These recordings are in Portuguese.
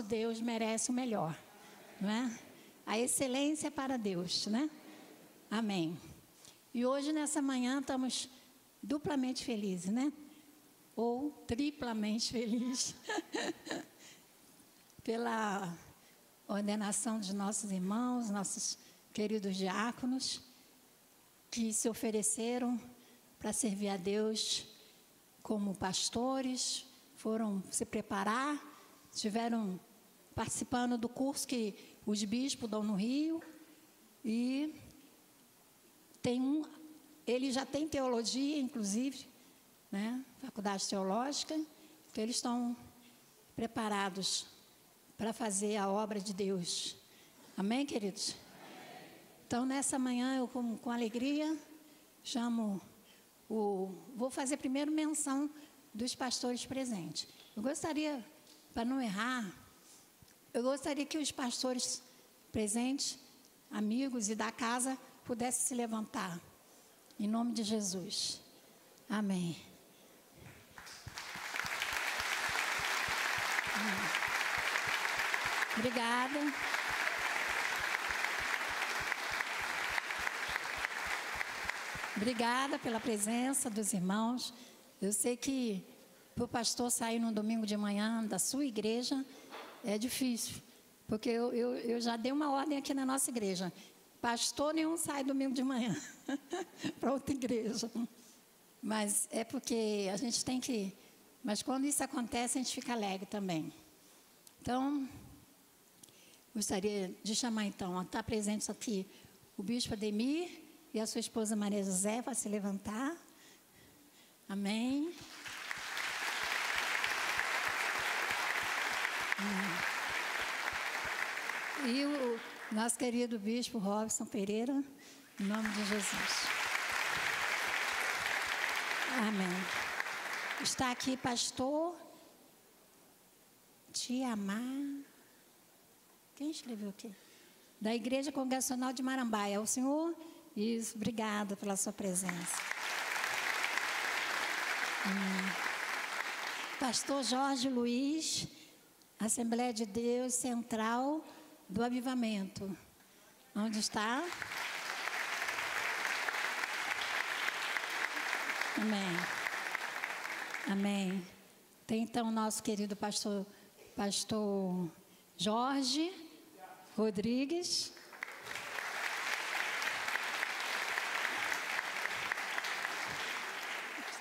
Deus merece o melhor, não é? A excelência é para Deus, né? Amém. E hoje, nessa manhã, estamos duplamente felizes, né? Ou triplamente felizes pela ordenação dos nossos irmãos, nossos queridos diáconos, que se ofereceram para servir a Deus como pastores, foram se preparar, estiveram participando do curso que os bispos dão no Rio, e ele já tem teologia, inclusive, né? Faculdade teológica, então eles estão preparados para fazer a obra de Deus. Amém, queridos? Então, nessa manhã, eu com alegria vou fazer primeiro menção dos pastores presentes. Eu gostaria, para não errar, eu gostaria que os pastores presentes, amigos e da casa, pudessem se levantar. Em nome de Jesus. Amém. Obrigada. Obrigada pela presença dos irmãos. Eu sei que para o pastor sair no domingo de manhã da sua igreja é difícil, porque eu já dei uma ordem aqui na nossa igreja. Pastor nenhum sai domingo de manhã para outra igreja. Mas é porque a gente tem que... Mas quando isso acontece, a gente fica alegre também. Então, gostaria de chamar, então, a estar presentes aqui o bispo Ademir e a sua esposa Maria José, para se levantar. Amém. E o nosso querido bispo Robson Pereira, em nome de Jesus. Amém. Está aqui pastor Tiamar. Quem escreveu aqui? Da Igreja Congregacional de Marambaia. É o senhor? Isso, obrigada pela sua presença. Pastor Jorge Luiz, Assembleia de Deus Central do Avivamento. Onde está? Amém. Amém. Tem então o nosso querido pastor Jorge Rodrigues.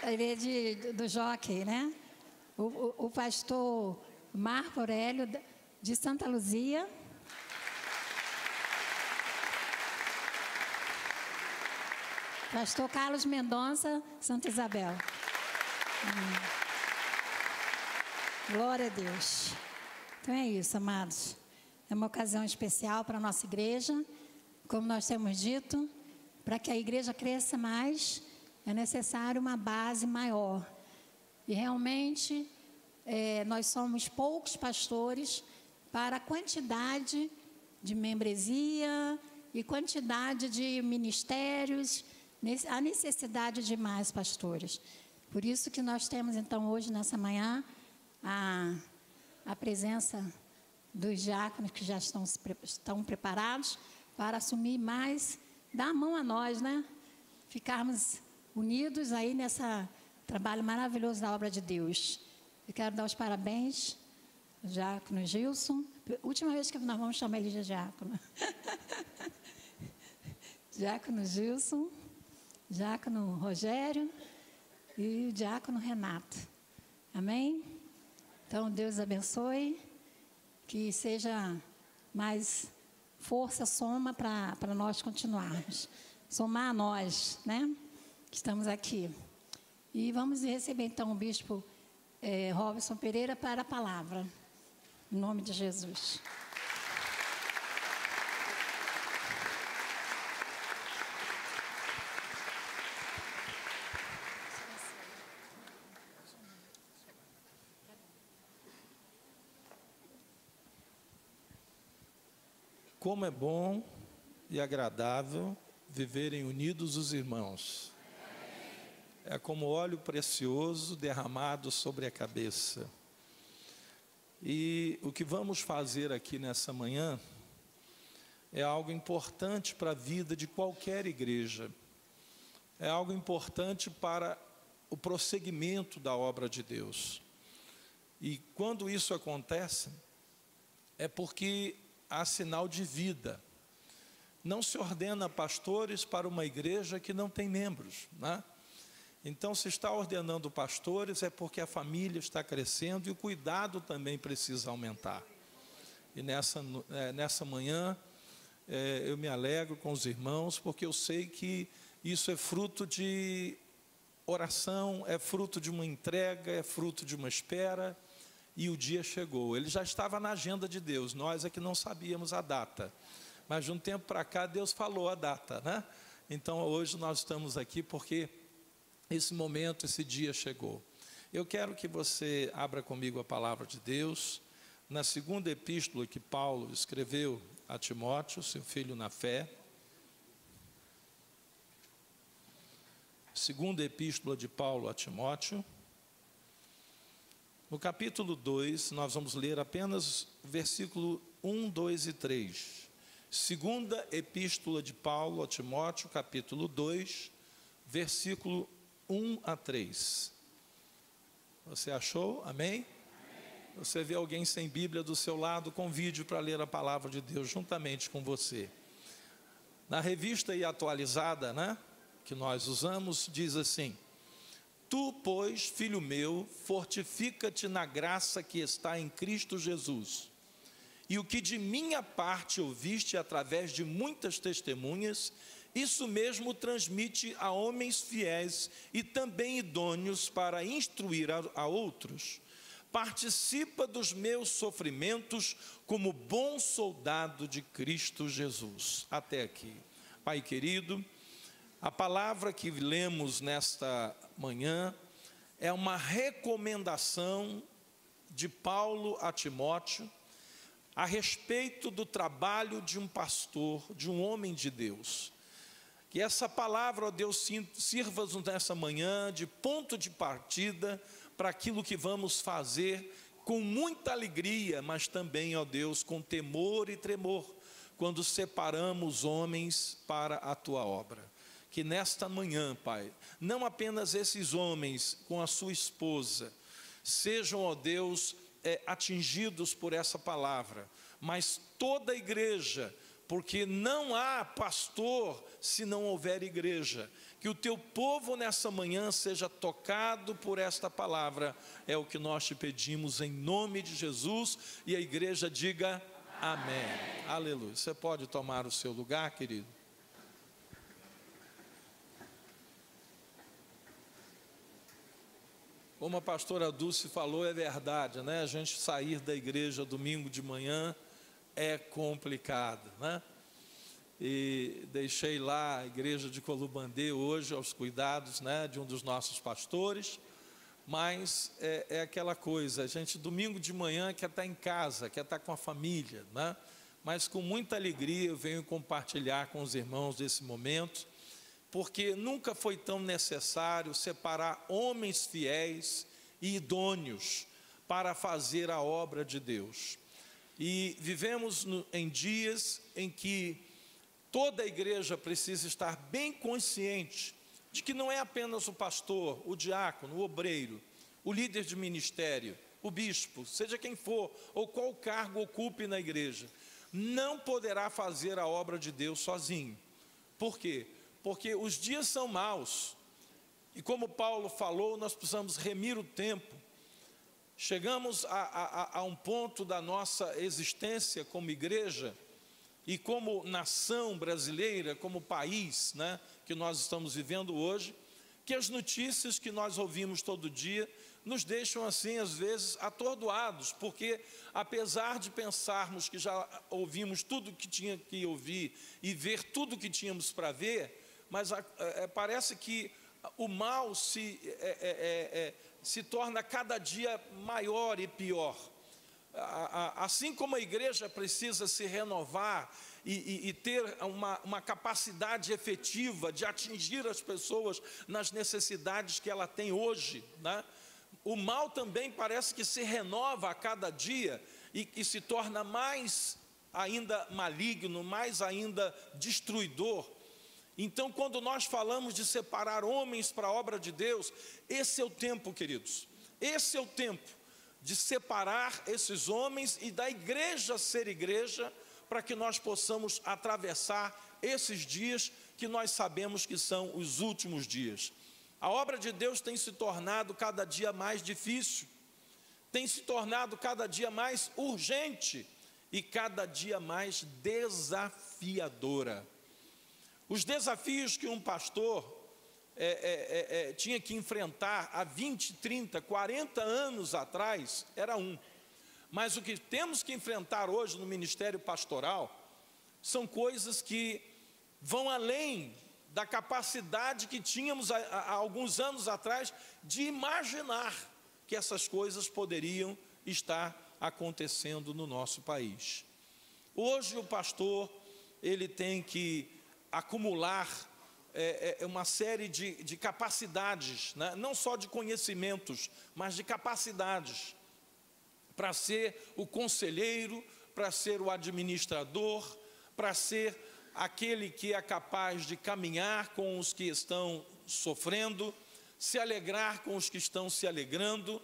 Ele é do Jockey, né? O pastor Marco Aurélio, de Santa Luzia. Pastor Carlos Mendonça, Santa Isabel. Glória a Deus. Então é isso, amados. É uma ocasião especial para a nossa igreja. Como nós temos dito, para que a igreja cresça mais, é necessário uma base maior. E realmente, nós somos poucos pastores para a quantidade de membresia e quantidade de ministérios, a necessidade de mais pastores. Por isso que nós temos, então, hoje, nessa manhã, a presença dos diáconos que já estão preparados para assumir mais, dar a mão a nós, né? Ficarmos unidos aí nesse trabalho maravilhoso da obra de Deus. Eu quero dar os parabéns ao diácono Gilson. Última vez que nós vamos chamar ele de diácono. Diácono Gilson, diácono Rogério e o diácono Renato. Amém? Então, Deus abençoe, que seja mais força, soma para nós continuarmos. Somar a nós, né? Que estamos aqui. E vamos receber, então, o bispo Robson Pereira para a palavra. Em nome de Jesus. Como é bom e agradável viverem unidos os irmãos. É como óleo precioso derramado sobre a cabeça. E o que vamos fazer aqui nessa manhã é algo importante para a vida de qualquer igreja. É algo importante para o prosseguimento da obra de Deus. E quando isso acontece, é porque há sinal de vida. Não se ordena pastores para uma igreja que não tem membros, né? Então, se está ordenando pastores, é porque a família está crescendo e o cuidado também precisa aumentar. E nessa manhã, eu me alegro com os irmãos, porque eu sei que isso é fruto de oração, é fruto de uma entrega, é fruto de uma espera, e o dia chegou. Ele já estava na agenda de Deus, nós é que não sabíamos a data. Mas de um tempo para cá, Deus falou a data, né? Então, hoje nós estamos aqui porque esse momento, esse dia chegou. Eu quero que você abra comigo a palavra de Deus, na segunda epístola que Paulo escreveu a Timóteo, seu filho na fé. Segunda epístola de Paulo a Timóteo. No capítulo 2, nós vamos ler apenas versículo 1, 2 e 3. Segunda epístola de Paulo a Timóteo, capítulo 2, versículo 1 a 3. Você achou? Amém? Você vê alguém sem Bíblia do seu lado, convide para ler a palavra de Deus juntamente com você. Na revista e atualizada, né, que nós usamos, diz assim: Tu, pois, filho meu, fortifica-te na graça que está em Cristo Jesus. E o que de minha parte ouviste através de muitas testemunhas, isso mesmo transmite a homens fiéis e também idôneos para instruir a outros. Participa dos meus sofrimentos como bom soldado de Cristo Jesus. Até aqui. Pai querido, a palavra que lemos nesta manhã é uma recomendação de Paulo a Timóteo a respeito do trabalho de um pastor, de um homem de Deus. Que essa palavra, ó Deus, sirva-nos nessa manhã de ponto de partida para aquilo que vamos fazer com muita alegria, mas também, ó Deus, com temor e tremor, quando separamos homens para a Tua obra. Que nesta manhã, Pai, não apenas esses homens com a sua esposa sejam, ó Deus, atingidos por essa palavra, mas toda a igreja, porque não há pastor se não houver igreja. Que o teu povo nessa manhã seja tocado por esta palavra, é o que nós te pedimos em nome de Jesus, e a igreja diga amém. Amém. Aleluia. Você pode tomar o seu lugar, querido? Como a pastora Dulce falou, é verdade, né? A gente sair da igreja domingo de manhã é complicado, né? E deixei lá a igreja de Colubandê hoje aos cuidados, né, de um dos nossos pastores, mas é aquela coisa, a gente domingo de manhã quer estar em casa, quer estar com a família, né? Mas com muita alegria eu venho compartilhar com os irmãos desse momento, porque nunca foi tão necessário separar homens fiéis e idôneos para fazer a obra de Deus. E vivemos em dias em que toda a igreja precisa estar bem consciente de que não é apenas o pastor, o diácono, o obreiro, o líder de ministério, o bispo, seja quem for, ou qual cargo ocupe na igreja, não poderá fazer a obra de Deus sozinho. Por quê? Porque os dias são maus, e como Paulo falou, nós precisamos remir o tempo. Chegamos a um ponto da nossa existência como igreja, e como nação brasileira, como país, né, que nós estamos vivendo hoje, que as notícias que nós ouvimos todo dia, nos deixam assim, às vezes, atordoados, porque apesar de pensarmos que já ouvimos tudo que tinha que ouvir, e ver tudo que tínhamos para ver, mas parece que o mal se torna cada dia maior e pior. Assim como a igreja precisa se renovar e ter uma capacidade efetiva de atingir as pessoas nas necessidades que ela tem hoje, né? o mal também parece que se renova a cada dia e se torna mais ainda maligno, mais ainda destruidor. Então, quando nós falamos de separar homens para a obra de Deus, esse é o tempo, queridos. Esse é o tempo de separar esses homens e da igreja ser igreja, para que nós possamos atravessar esses dias que nós sabemos que são os últimos dias. A obra de Deus tem se tornado cada dia mais difícil, tem se tornado cada dia mais urgente e cada dia mais desafiadora. Os desafios que um pastor tinha que enfrentar há 20, 30, 40 anos atrás era um. Mas o que temos que enfrentar hoje no ministério pastoral são coisas que vão além da capacidade que tínhamos há alguns anos atrás de imaginar que essas coisas poderiam estar acontecendo no nosso país. Hoje o pastor, ele tem que acumular uma série de capacidades, né? Não só de conhecimentos, mas de capacidades, para ser o conselheiro, para ser o administrador, para ser aquele que é capaz de caminhar com os que estão sofrendo, se alegrar com os que estão se alegrando,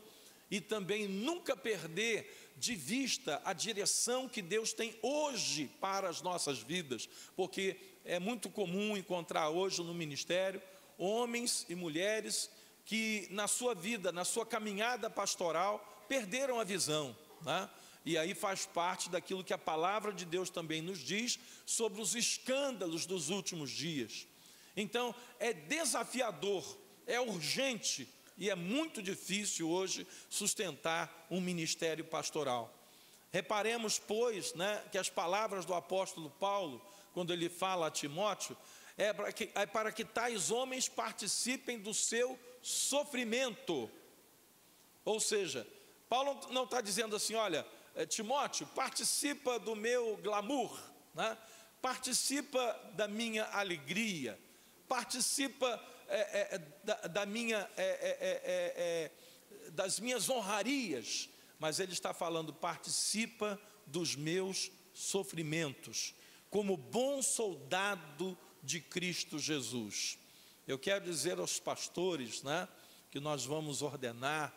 e também nunca perder de vista a direção que Deus tem hoje para as nossas vidas, porque é muito comum encontrar hoje no ministério homens e mulheres que na sua vida, na sua caminhada pastoral, perderam a visão, né? E aí faz parte daquilo que a palavra de Deus também nos diz sobre os escândalos dos últimos dias. Então é desafiador, é urgente e é muito difícil hoje sustentar um ministério pastoral. Reparemos, pois, né, que as palavras do apóstolo Paulo, quando ele fala a Timóteo, é para que tais homens participem do seu sofrimento. Ou seja, Paulo não está dizendo assim, olha, Timóteo, participa do meu glamour, né? Participa da minha alegria, participa das minhas honrarias, mas ele está falando, participa dos meus sofrimentos, como bom soldado de Cristo Jesus. Eu quero dizer aos pastores, né, que nós vamos ordenar,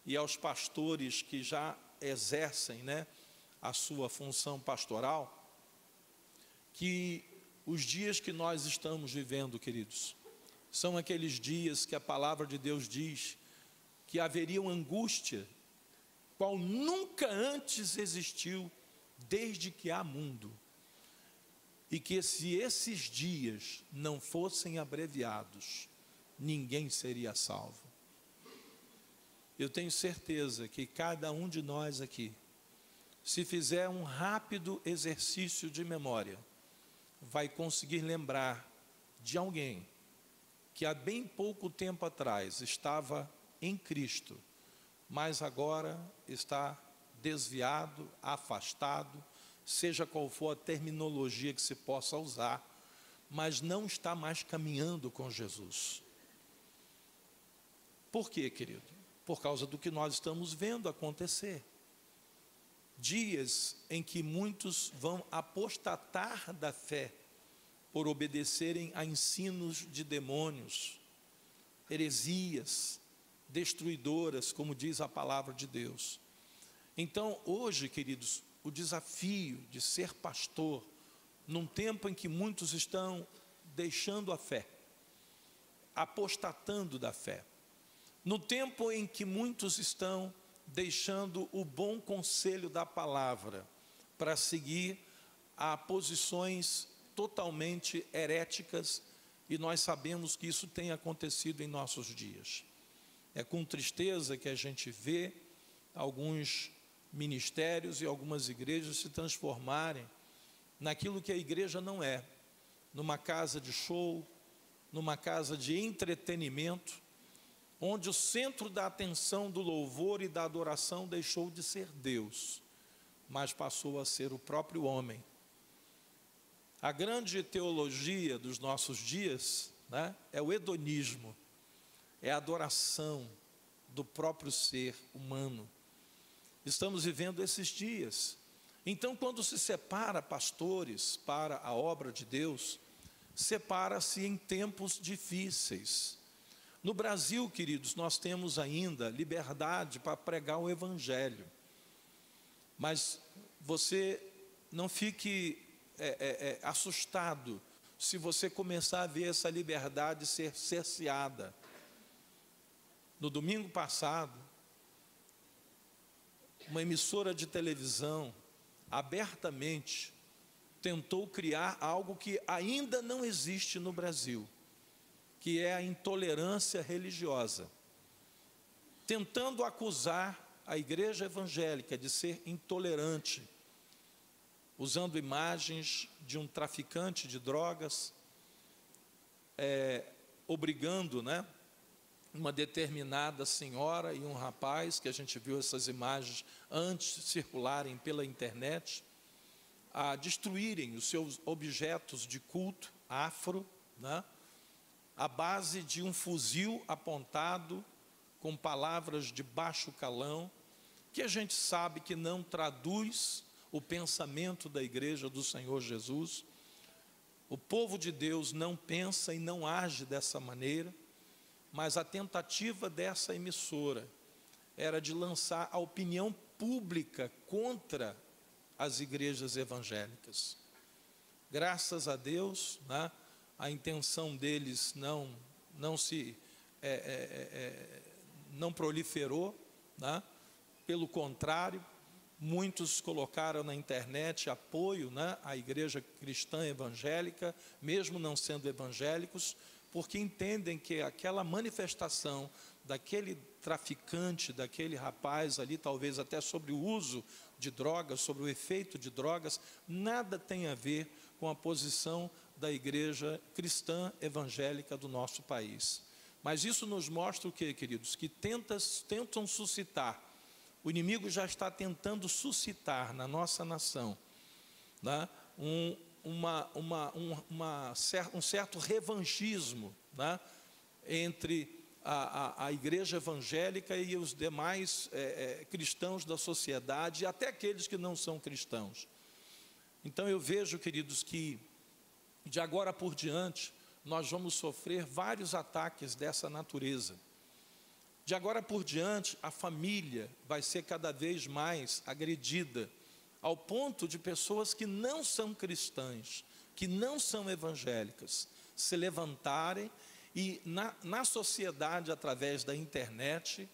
e aos pastores que já exercem, né, a sua função pastoral, que os dias que nós estamos vivendo, queridos, são aqueles dias que a palavra de Deus diz que haveria uma angústia, qual nunca antes existiu, desde que há mundo, e que se esses dias não fossem abreviados, ninguém seria salvo. Eu tenho certeza que cada um de nós aqui, se fizer um rápido exercício de memória, vai conseguir lembrar de alguém que há bem pouco tempo atrás estava em Cristo, mas agora está desviado, afastado, seja qual for a terminologia que se possa usar, mas não está mais caminhando com Jesus. Por quê, querido? Por causa do que nós estamos vendo acontecer. Dias em que muitos vão apostatar da fé por obedecerem a ensinos de demônios, heresias destruidoras, como diz a palavra de Deus. Então, hoje, queridos, o desafio de ser pastor, num tempo em que muitos estão deixando a fé, apostatando da fé, no tempo em que muitos estão deixando o bom conselho da palavra para seguir a posições totalmente heréticas, e nós sabemos que isso tem acontecido em nossos dias. É com tristeza que a gente vê alguns ministérios e algumas igrejas se transformarem naquilo que a igreja não é, numa casa de show, numa casa de entretenimento, onde o centro da atenção do louvor e da adoração deixou de ser Deus, mas passou a ser o próprio homem. A grande teologia dos nossos dias, né, é o hedonismo, é a adoração do próprio ser humano. Estamos vivendo esses dias. Então, quando se separa pastores para a obra de Deus, separa-se em tempos difíceis. No Brasil, queridos, nós temos ainda liberdade para pregar o Evangelho. Mas você não fique assustado se você começar a ver essa liberdade ser cerceada. No domingo passado, uma emissora de televisão abertamente tentou criar algo que ainda não existe no Brasil, que é a intolerância religiosa, tentando acusar a igreja evangélica de ser intolerante, usando imagens de um traficante de drogas, obrigando, uma determinada senhora e um rapaz, que a gente viu essas imagens antes de circularem pela internet, a destruírem os seus objetos de culto afro, à base de um fuzil apontado com palavras de baixo calão, que a gente sabe que não traduz o pensamento da igreja do Senhor Jesus. O povo de Deus não pensa e não age dessa maneira, mas a tentativa dessa emissora era de lançar a opinião pública contra as igrejas evangélicas. Graças a Deus, a intenção deles não proliferou, pelo contrário, muitos colocaram na internet apoio, à igreja cristã evangélica, mesmo não sendo evangélicos, porque entendem que aquela manifestação daquele traficante, daquele rapaz ali, talvez até sobre o uso de drogas, sobre o efeito de drogas, nada tem a ver com a posição da igreja cristã evangélica do nosso país. Mas isso nos mostra o quê, queridos? Que tentam suscitar, o inimigo já está tentando suscitar na nossa nação, um certo revanchismo, entre a igreja evangélica e os demais cristãos da sociedade, e até aqueles que não são cristãos. Então eu vejo, queridos, que de agora por diante nós vamos sofrer vários ataques dessa natureza. De agora por diante, a família vai ser cada vez mais agredida, ao ponto de pessoas que não são cristãs, que não são evangélicas, se levantarem e na sociedade, através da internet,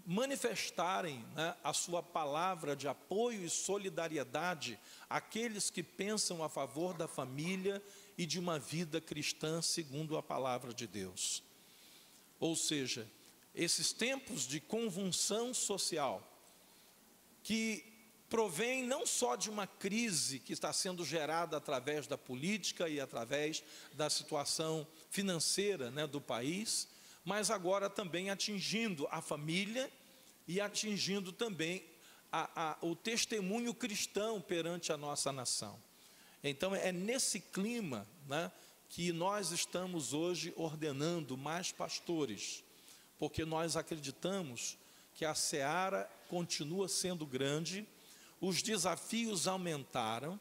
manifestarem a sua palavra de apoio e solidariedade àqueles que pensam a favor da família e de uma vida cristã segundo a palavra de Deus. Ou seja, esses tempos de convulsão social, que provém não só de uma crise que está sendo gerada através da política e através da situação financeira, do país, mas agora também atingindo a família e atingindo também o testemunho cristão perante a nossa nação. Então é nesse clima, que nós estamos hoje ordenando mais pastores, porque nós acreditamos que a seara continua sendo grande, os desafios aumentaram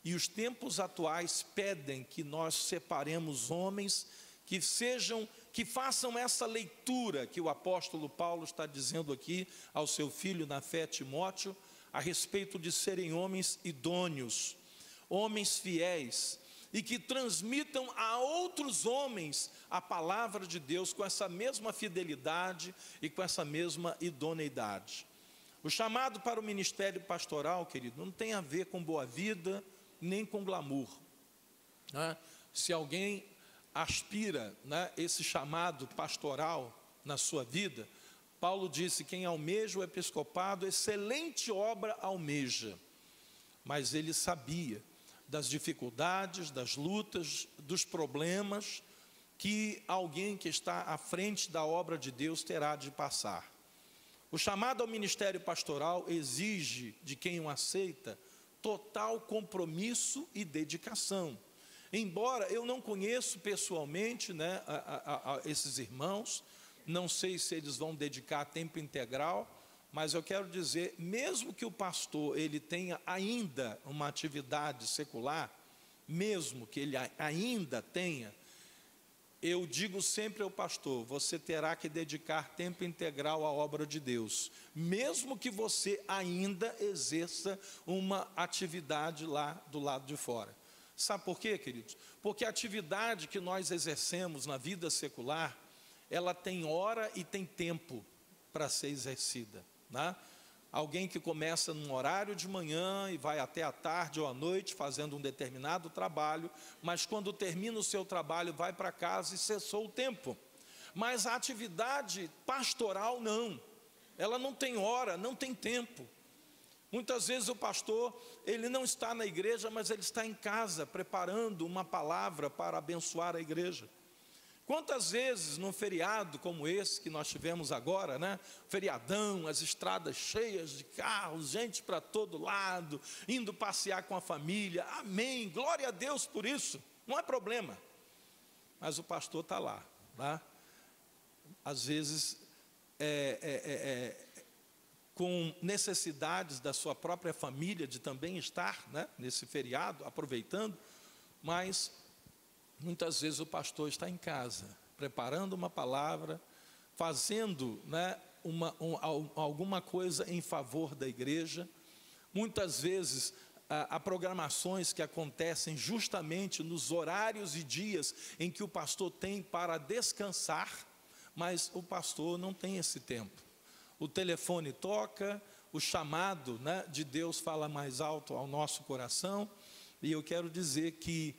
e os tempos atuais pedem que nós separemos homens que façam essa leitura que o apóstolo Paulo está dizendo aqui ao seu filho na fé, Timóteo, a respeito de serem homens idôneos, homens fiéis, e que transmitam a outros homens a palavra de Deus com essa mesma fidelidade e com essa mesma idoneidade. O chamado para o ministério pastoral, querido, não tem a ver com boa vida, nem com glamour. Se alguém aspira, esse chamado pastoral na sua vida, Paulo disse: quem almeja o episcopado, excelente obra almeja. Mas ele sabia das dificuldades, das lutas, dos problemas que alguém que está à frente da obra de Deus terá de passar. O chamado ao ministério pastoral exige de quem o aceita total compromisso e dedicação. Embora eu não conheço pessoalmente esses irmãos, não sei se eles vão dedicar tempo integral, mas eu quero dizer, mesmo que o pastor ele tenha ainda uma atividade secular, mesmo que ele ainda tenha, eu digo sempre ao pastor, você terá que dedicar tempo integral à obra de Deus, mesmo que você ainda exerça uma atividade lá do lado de fora. Sabe por quê, queridos? Porque a atividade que nós exercemos na vida secular, ela tem hora e tem tempo para ser exercida, né? Alguém que começa num horário de manhã e vai até a tarde ou à noite fazendo um determinado trabalho, mas quando termina o seu trabalho vai para casa e cessou o tempo. Mas a atividade pastoral não, ela não tem hora, não tem tempo. Muitas vezes o pastor, ele não está na igreja, mas ele está em casa preparando uma palavra para abençoar a igreja. Quantas vezes num feriado como esse que nós tivemos agora, né? Feriadão, as estradas cheias de carros, gente para todo lado, indo passear com a família, amém, glória a Deus por isso, não é problema. Mas o pastor está lá, tá? Às vezes com necessidades da sua própria família de também estar, né, nesse feriado, aproveitando, mas muitas vezes o pastor está em casa, preparando uma palavra, fazendo, né, alguma coisa em favor da igreja. Muitas vezes há programações que acontecem justamente nos horários e dias em que o pastor tem para descansar, mas o pastor não tem esse tempo. O telefone toca, o chamado, né, de Deus fala mais alto ao nosso coração, e eu quero dizer que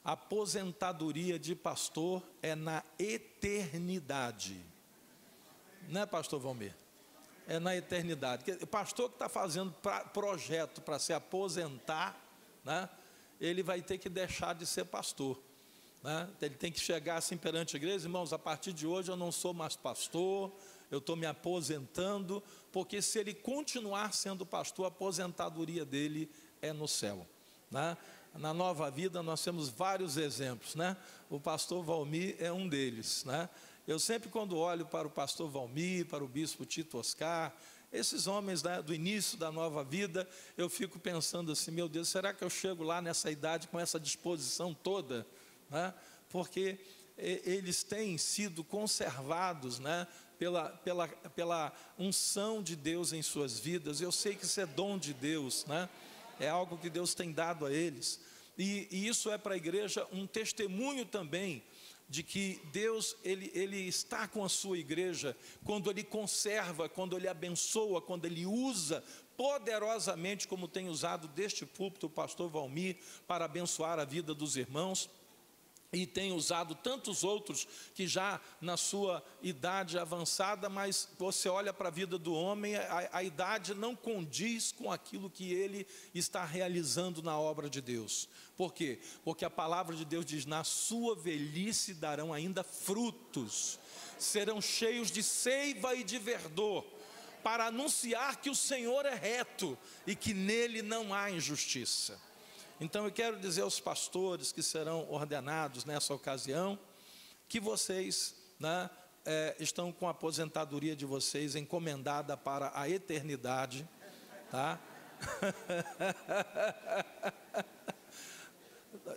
a aposentadoria de pastor é na eternidade. Não é, pastor Valmir? É na eternidade. O pastor que está fazendo projeto para se aposentar, né, ele vai ter que deixar de ser pastor, né? Ele tem que chegar assim perante a igreja, irmãos, a partir de hoje eu não sou mais pastor, eu estou me aposentando, porque se ele continuar sendo pastor, a aposentadoria dele é no céu, né? Na Nova Vida nós temos vários exemplos, né? O pastor Valmir é um deles, né? Eu sempre, quando olho para o pastor Valmir, para o bispo Tito Oscar, esses homens, né, do início da Nova Vida, eu fico pensando assim, meu Deus, será que eu chego lá nessa idade com essa disposição toda, né? Porque eles têm sido conservados, né, pela unção de Deus em suas vidas. Eu sei que isso é dom de Deus, né? É algo que Deus tem dado a eles, e isso é para a igreja um testemunho também, de que Deus, ele está com a sua igreja, quando Ele conserva, quando Ele abençoa, quando Ele usa poderosamente, como tem usado deste púlpito o pastor Valmir, para abençoar a vida dos irmãos, e tem usado tantos outros que já na sua idade avançada, mas você olha para a vida do homem, a idade não condiz com aquilo que ele está realizando na obra de Deus. Por quê? Porque a palavra de Deus diz, na sua velhice darão ainda frutos, serão cheios de seiva e de verdor, para anunciar que o Senhor é reto e que nele não há injustiça. Então eu quero dizer aos pastores que serão ordenados nessa ocasião, que vocês, né, estão com a aposentadoria de vocês encomendada para a eternidade, tá?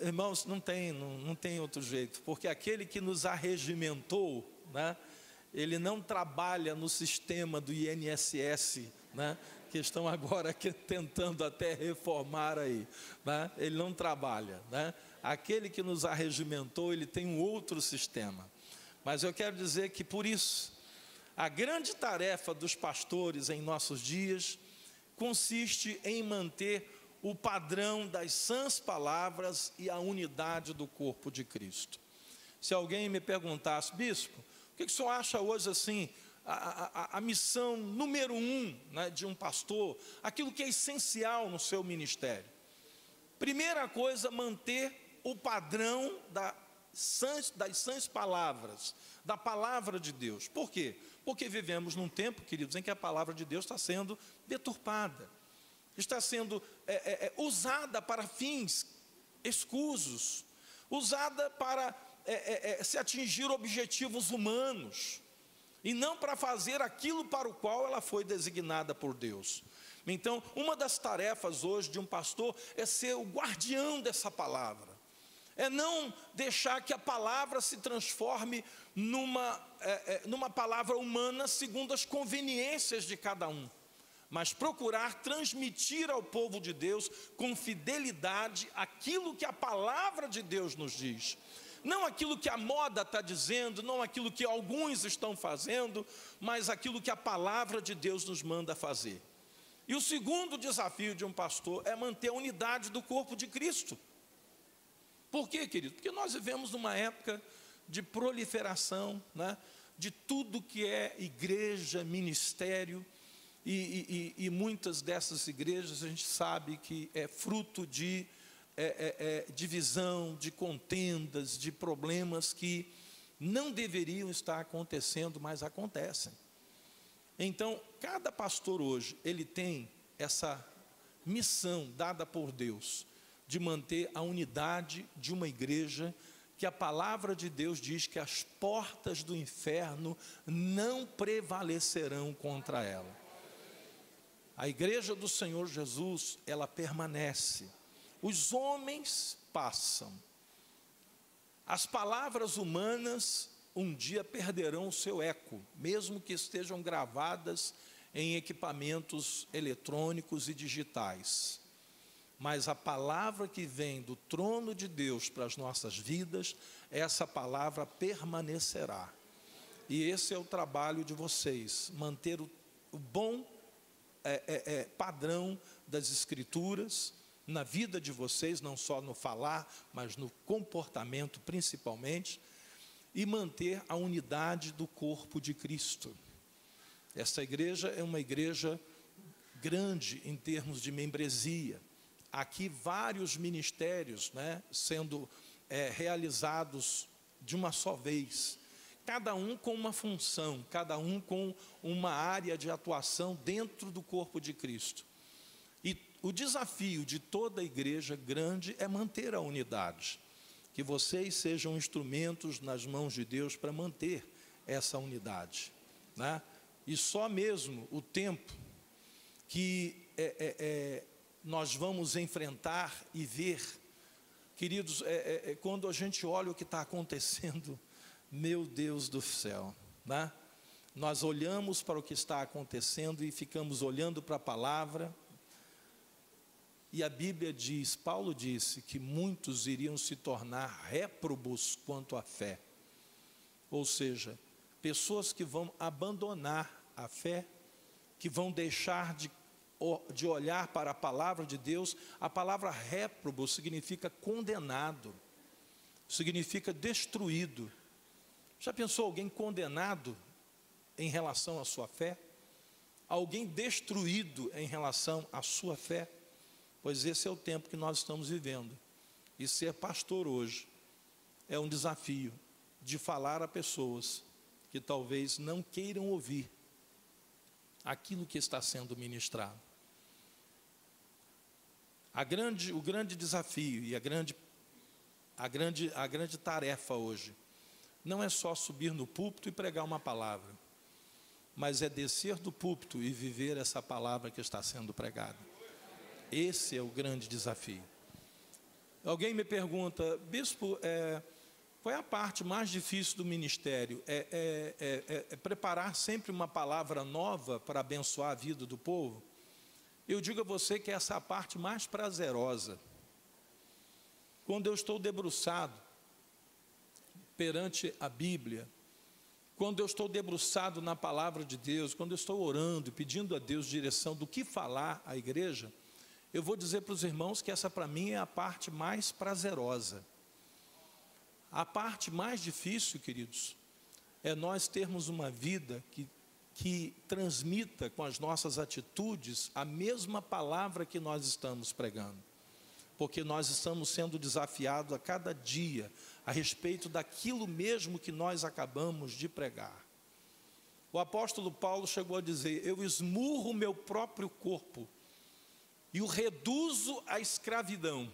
Irmãos, não tem outro jeito, porque aquele que nos arregimentou, né, ele não trabalha no sistema do INSS, né, que estão agora tentando até reformar aí, né? Ele não trabalha, né? Aquele que nos arregimentou, ele tem um outro sistema. Mas eu quero dizer que por isso, a grande tarefa dos pastores em nossos dias consiste em manter o padrão das sãs palavras e a unidade do corpo de Cristo. Se alguém me perguntasse, bispo, o que o senhor acha hoje assim, a missão número 1, né, de um pastor, aquilo que é essencial no seu ministério? Primeira coisa, manter o padrão das sãs palavras, da palavra de Deus. Por quê? Porque vivemos num tempo, queridos, em que a palavra de Deus está sendo deturpada, está sendo usada para fins escusos, usada para se atingir objetivos humanos. e não para fazer aquilo para o qual ela foi designada por Deus. Então, uma das tarefas hoje de um pastor é ser o guardião dessa palavra, é não deixar que a palavra se transforme numa palavra humana segundo as conveniências de cada um, mas procurar transmitir ao povo de Deus com fidelidade aquilo que a palavra de Deus nos diz. Não aquilo que a moda está dizendo, não aquilo que alguns estão fazendo, mas aquilo que a palavra de Deus nos manda fazer. E o segundo desafio de um pastor é manter a unidade do corpo de Cristo. Por quê, querido? Porque nós vivemos numa época de proliferação, né, de tudo que é igreja, ministério, e muitas dessas igrejas a gente sabe que é fruto de divisão, de contendas, de problemas que não deveriam estar acontecendo, mas acontecem. Então, cada pastor hoje, ele tem essa missão dada por Deus, de manter a unidade de uma igreja, que a palavra de Deus diz que as portas do inferno não prevalecerão contra ela. A igreja do Senhor Jesus, ela permanece. Os homens passam. As palavras humanas um dia perderão o seu eco, mesmo que estejam gravadas em equipamentos eletrônicos e digitais. Mas a palavra que vem do trono de Deus para as nossas vidas, essa palavra permanecerá. E esse é o trabalho de vocês, manter o bom padrão das Escrituras na vida de vocês, não só no falar, mas no comportamento principalmente, e manter a unidade do corpo de Cristo. Esta igreja é uma igreja grande em termos de membresia. Aqui vários ministérios, né, sendo realizados de uma só vez, cada um com uma função, cada um com uma área de atuação dentro do corpo de Cristo. E o desafio de toda a igreja grande é manter a unidade, que vocês sejam instrumentos nas mãos de Deus para manter essa unidade, né? E só mesmo o tempo que nós vamos enfrentar e ver, queridos, quando a gente olha o que está acontecendo, meu Deus do céu, né? Nós olhamos para o que está acontecendo e ficamos olhando para a palavra, e a Bíblia diz, Paulo disse, que muitos iriam se tornar réprobos quanto à fé, ou seja, pessoas que vão abandonar a fé, que vão deixar de olhar para a palavra de Deus. A palavra réprobo significa condenado, significa destruído. Já pensou alguém condenado em relação à sua fé? Alguém destruído em relação à sua fé? Pois esse é o tempo que nós estamos vivendo. E ser pastor hoje é um desafio de falar a pessoas que talvez não queiram ouvir aquilo que está sendo ministrado. O grande desafio e a grande tarefa hoje não é só subir no púlpito e pregar uma palavra, mas é descer do púlpito e viver essa palavra que está sendo pregada. Esse é o grande desafio. Alguém me pergunta, bispo, qual é a parte mais difícil do ministério? É preparar sempre uma palavra nova para abençoar a vida do povo? Eu digo a você que essa é a parte mais prazerosa. Quando eu estou debruçado perante a Bíblia, quando eu estou debruçado na palavra de Deus, quando eu estou orando e pedindo a Deus direção do que falar à igreja, eu vou dizer para os irmãos que essa para mim é a parte mais prazerosa. A parte mais difícil, queridos, é nós termos uma vida que transmita com as nossas atitudes a mesma palavra que nós estamos pregando. Porque nós estamos sendo desafiados a cada dia a respeito daquilo mesmo que nós acabamos de pregar. O apóstolo Paulo chegou a dizer, eu esmurro o meu próprio corpo e o reduzo à escravidão,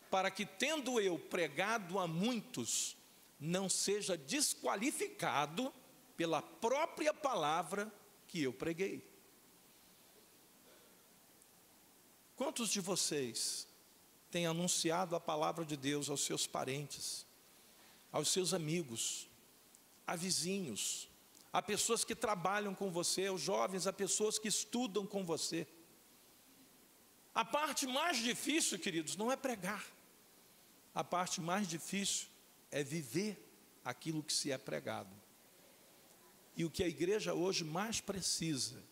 para que, tendo eu pregado a muitos, não seja desqualificado pela própria palavra que eu preguei. Quantos de vocês têm anunciado a palavra de Deus aos seus parentes, aos seus amigos, a vizinhos, a pessoas que trabalham com você, aos jovens, a pessoas que estudam com você? A parte mais difícil, queridos, não é pregar. A parte mais difícil é viver aquilo que se é pregado. E o que a igreja hoje mais precisa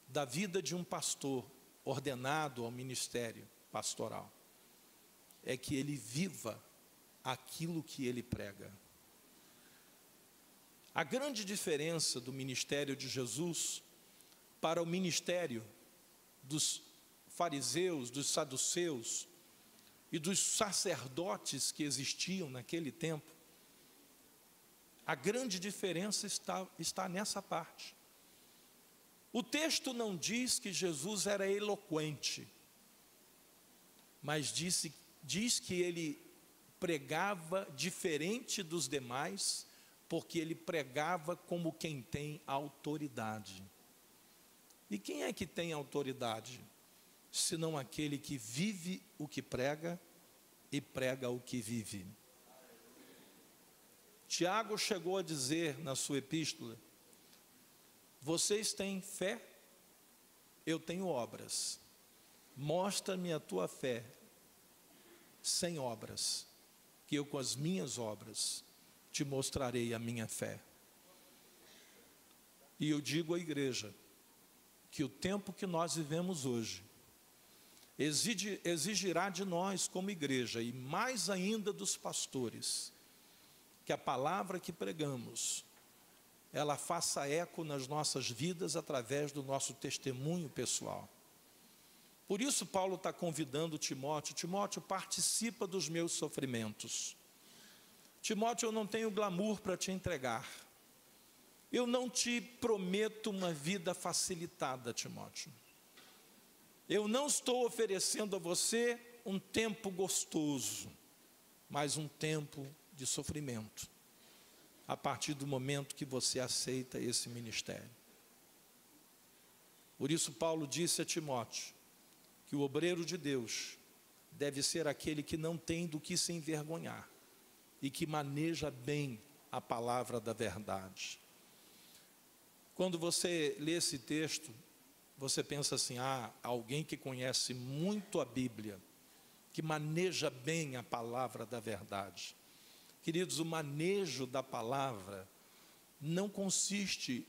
da vida de um pastor ordenado ao ministério pastoral é que ele viva aquilo que ele prega. A grande diferença do ministério de Jesus para o ministério dos fariseus, dos saduceus e dos sacerdotes que existiam naquele tempo, a grande diferença está nessa parte. O texto não diz que Jesus era eloquente, mas diz que ele pregava diferente dos demais, porque ele pregava como quem tem autoridade. E quem é que tem autoridade? Senão aquele que vive o que prega e prega o que vive. Tiago chegou a dizer na sua epístola: vocês têm fé, eu tenho obras. Mostra-me a tua fé sem obras, que eu com as minhas obras te mostrarei a minha fé. E eu digo à igreja que o tempo que nós vivemos hoje exigirá de nós como igreja, e mais ainda dos pastores, que a palavra que pregamos ela faça eco nas nossas vidas através do nosso testemunho pessoal. Por isso Paulo está convidando Timóteo: Timóteo, participa dos meus sofrimentos. Timóteo, eu não tenho glamour para te entregar. Eu não te prometo uma vida facilitada, Timóteo. Eu não estou oferecendo a você um tempo gostoso, mas um tempo de sofrimento, a partir do momento que você aceita esse ministério. Por isso Paulo disse a Timóteo que o obreiro de Deus deve ser aquele que não tem do que se envergonhar e que maneja bem a palavra da verdade. Quando você lê esse texto, você pensa assim: alguém que conhece muito a Bíblia, que maneja bem a palavra da verdade. Queridos, o manejo da palavra não consiste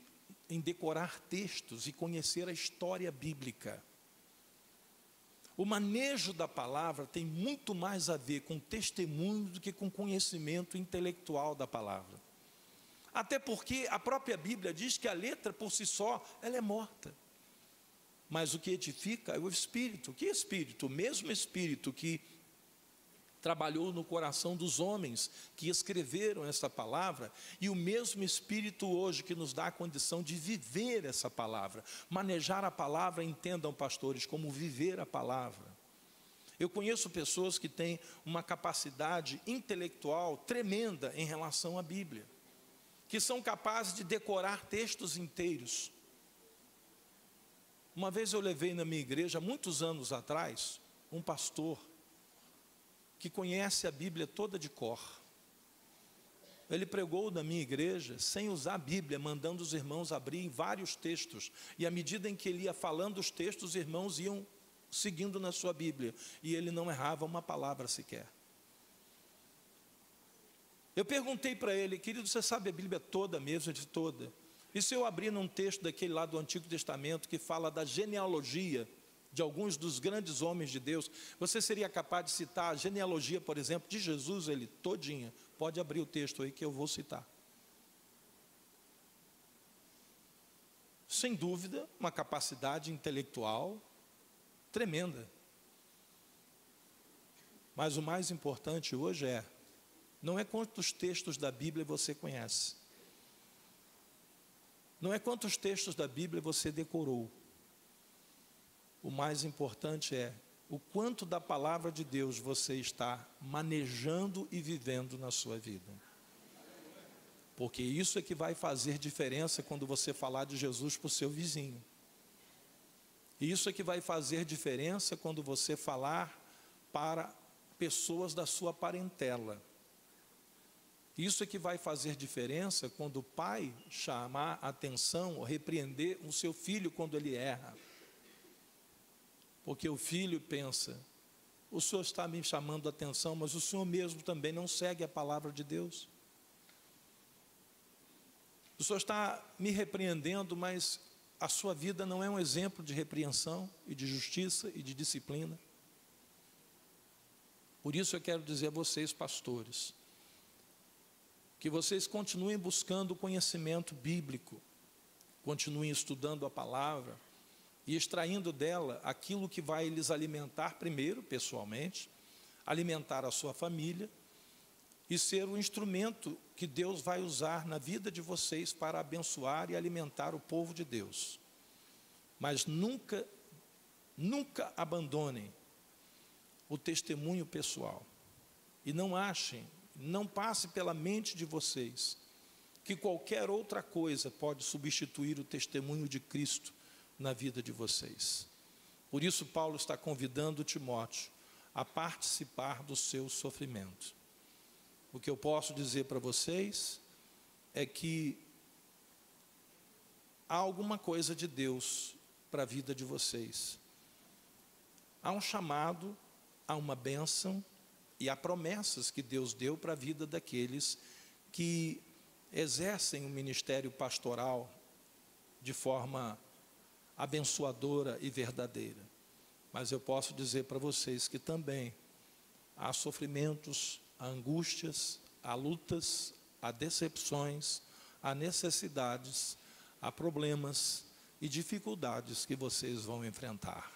em decorar textos e conhecer a história bíblica. O manejo da palavra tem muito mais a ver com testemunho do que com conhecimento intelectual da palavra. Até porque a própria Bíblia diz que a letra por si só, ela é morta. Mas o que edifica é o Espírito. Que Espírito? O mesmo Espírito que trabalhou no coração dos homens que escreveram essa palavra, e o mesmo Espírito hoje que nos dá a condição de viver essa palavra. Manejar a palavra, entendam, pastores, como viver a palavra. Eu conheço pessoas que têm uma capacidade intelectual tremenda em relação à Bíblia, que são capazes de decorar textos inteiros. Uma vez eu levei na minha igreja, muitos anos atrás, um pastor que conhece a Bíblia toda de cor. Ele pregou na minha igreja sem usar a Bíblia, mandando os irmãos abrir vários textos, e à medida em que ele ia falando os textos, os irmãos iam seguindo na sua Bíblia, e ele não errava uma palavra sequer. Eu perguntei para ele: querido, você sabe a Bíblia toda mesmo? Ele disse: toda. E se eu abrir num texto daquele lá do Antigo Testamento, que fala da genealogia de alguns dos grandes homens de Deus, você seria capaz de citar a genealogia, por exemplo, de Jesus, ele todinha? Pode abrir o texto aí que eu vou citar. Sem dúvida, uma capacidade intelectual tremenda. Mas o mais importante hoje não é quantos textos da Bíblia você conhece. Não é quantos textos da Bíblia você decorou. O mais importante é o quanto da palavra de Deus você está manejando e vivendo na sua vida. Porque isso é que vai fazer diferença quando você falar de Jesus para o seu vizinho. Isso é que vai fazer diferença quando você falar para pessoas da sua parentela. Isso é que vai fazer diferença quando o pai chamar a atenção ou repreender o seu filho quando ele erra. Porque o filho pensa, o senhor está me chamando a atenção, mas o senhor mesmo também não segue a palavra de Deus. O senhor está me repreendendo, mas a sua vida não é um exemplo de repreensão e de justiça e de disciplina. Por isso eu quero dizer a vocês, pastores, que vocês continuem buscando o conhecimento bíblico, continuem estudando a palavra e extraindo dela aquilo que vai lhes alimentar primeiro, pessoalmente, alimentar a sua família e ser o instrumento que Deus vai usar na vida de vocês para abençoar e alimentar o povo de Deus. Mas nunca abandonem o testemunho pessoal. E não passe pela mente de vocês que qualquer outra coisa pode substituir o testemunho de Cristo na vida de vocês. Por isso Paulo está convidando Timóteo a participar do seu sofrimento. O que eu posso dizer para vocês é que há alguma coisa de Deus para a vida de vocês. Há um chamado, há uma bênção e há promessas que Deus deu para a vida daqueles que exercem o ministério pastoral de forma abençoadora e verdadeira. Mas eu posso dizer para vocês que também há sofrimentos, há angústias, há lutas, há decepções, há necessidades, há problemas e dificuldades que vocês vão enfrentar.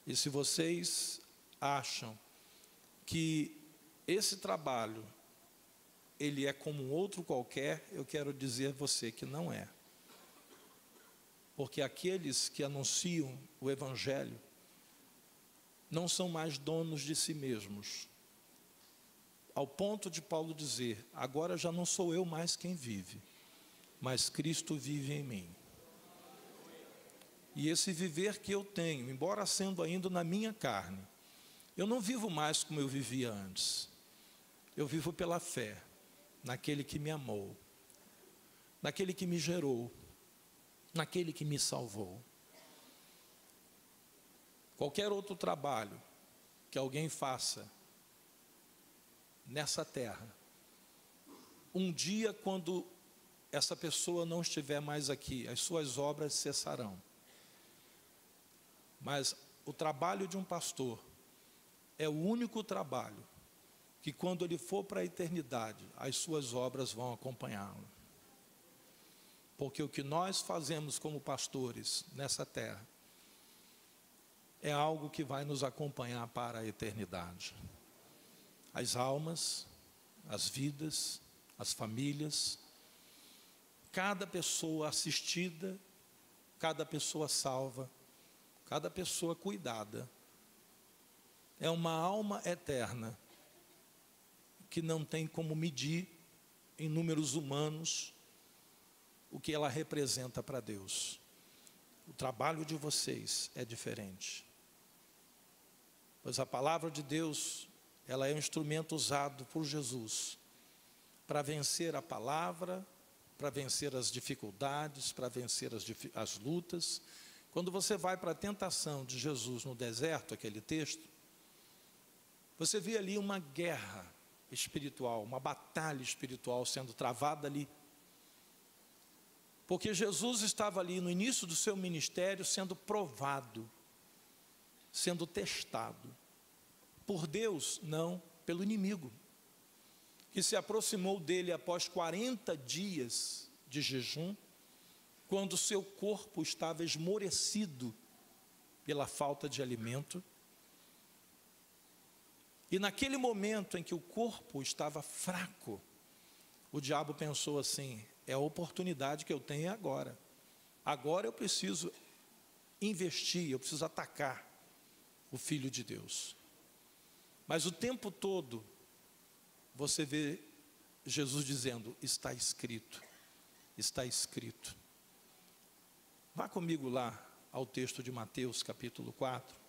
E se vocês acham que esse trabalho ele é como um outro qualquer, eu quero dizer a você que não é. Porque aqueles que anunciam o Evangelho não são mais donos de si mesmos. Ao ponto de Paulo dizer, agora já não sou eu mais quem vive, mas Cristo vive em mim. E esse viver que eu tenho, embora sendo ainda na minha carne, eu não vivo mais como eu vivia antes. Eu vivo pela fé, naquele que me amou, naquele que me gerou, naquele que me salvou. Qualquer outro trabalho que alguém faça nessa terra, um dia quando essa pessoa não estiver mais aqui, as suas obras cessarão. Mas o trabalho de um pastor é o único trabalho que quando ele for para a eternidade, as suas obras vão acompanhá-lo. Porque o que nós fazemos como pastores nessa terra é algo que vai nos acompanhar para a eternidade. As almas, as vidas, as famílias, cada pessoa assistida, cada pessoa salva, cada pessoa cuidada, é uma alma eterna que não tem como medir em números humanos o que ela representa para Deus. O trabalho de vocês é diferente. Pois a palavra de Deus, ela é um instrumento usado por Jesus para vencer a palavra, para vencer as dificuldades, para vencer as lutas. Quando você vai para a tentação de Jesus no deserto, aquele texto, você vê ali uma guerra espiritual, uma batalha espiritual sendo travada ali. Porque Jesus estava ali no início do seu ministério sendo provado, sendo testado. Por Deus, não, pelo inimigo, que se aproximou dele após 40 dias de jejum, quando seu corpo estava esmorecido pela falta de alimento. E naquele momento em que o corpo estava fraco, o diabo pensou assim, é a oportunidade que eu tenho agora. Agora eu preciso investir, eu preciso atacar o Filho de Deus. Mas o tempo todo, você vê Jesus dizendo: está escrito, está escrito. Vá comigo lá ao texto de Mateus capítulo 4.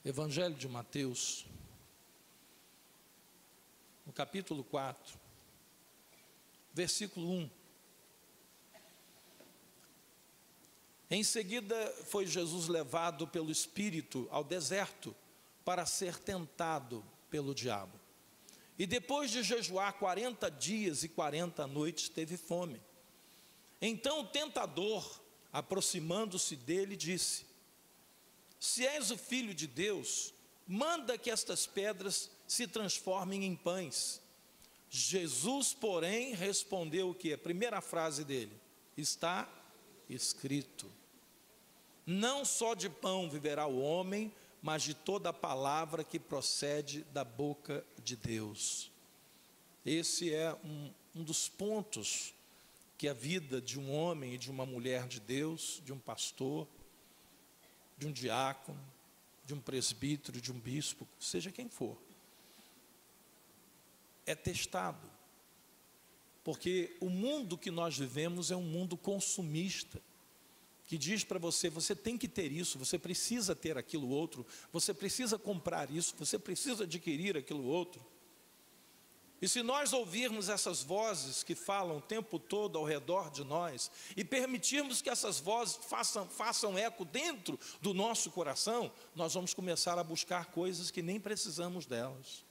Evangelho de Mateus, no capítulo 4, versículo 1. Em seguida foi Jesus levado pelo Espírito ao deserto para ser tentado pelo diabo. E depois de jejuar 40 dias e 40 noites, teve fome. Então o tentador, aproximando-se dele, disse: se és o Filho de Deus, manda que estas pedras se transformem em pães. Jesus, porém, respondeu o quê? A primeira frase dele: está escrito. Não só de pão viverá o homem, mas de toda a palavra que procede da boca de Deus. Esse é um dos pontos que a vida de um homem e de uma mulher de Deus, de um pastor, de um diácono, de um presbítero, de um bispo, seja quem for, é testado. Porque o mundo que nós vivemos é um mundo consumista, que diz para você: você tem que ter isso, você precisa ter aquilo outro, você precisa comprar isso, você precisa adquirir aquilo outro. E se nós ouvirmos essas vozes que falam o tempo todo ao redor de nós, e permitirmos que essas vozes façam eco dentro do nosso coração, nós vamos começar a buscar coisas que nem precisamos delas.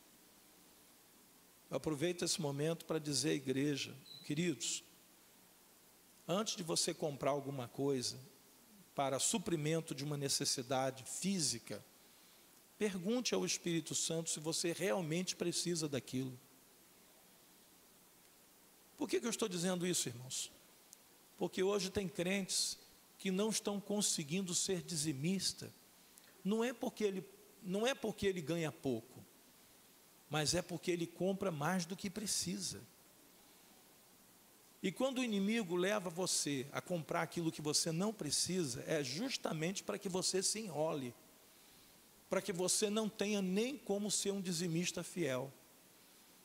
Eu aproveito esse momento para dizer à igreja: queridos, antes de você comprar alguma coisa para suprimento de uma necessidade física, pergunte ao Espírito Santo se você realmente precisa daquilo. Por que eu estou dizendo isso, irmãos? Porque hoje tem crentes que não estão conseguindo ser dizimista. Não é porque ele ganha pouco, mas é porque ele compra mais do que precisa. E quando o inimigo leva você a comprar aquilo que você não precisa, é justamente para que você se enrole, para que você não tenha nem como ser um dizimista fiel,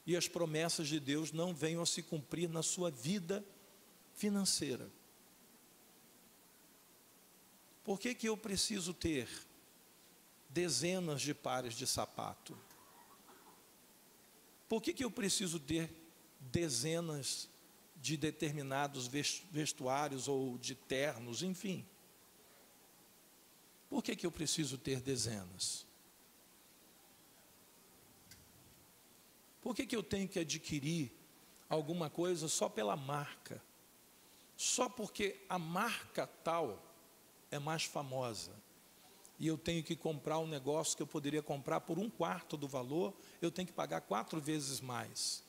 e as promessas de Deus não venham a se cumprir na sua vida financeira. Por que eu preciso ter dezenas de pares de sapato? Por que eu preciso ter dezenas de determinados vestuários ou de ternos, enfim? Por que eu preciso ter dezenas? Por que eu tenho que adquirir alguma coisa só pela marca? Só porque a marca tal é mais famosa. E eu tenho que comprar um negócio que eu poderia comprar por 1/4 do valor, eu tenho que pagar 4 vezes mais.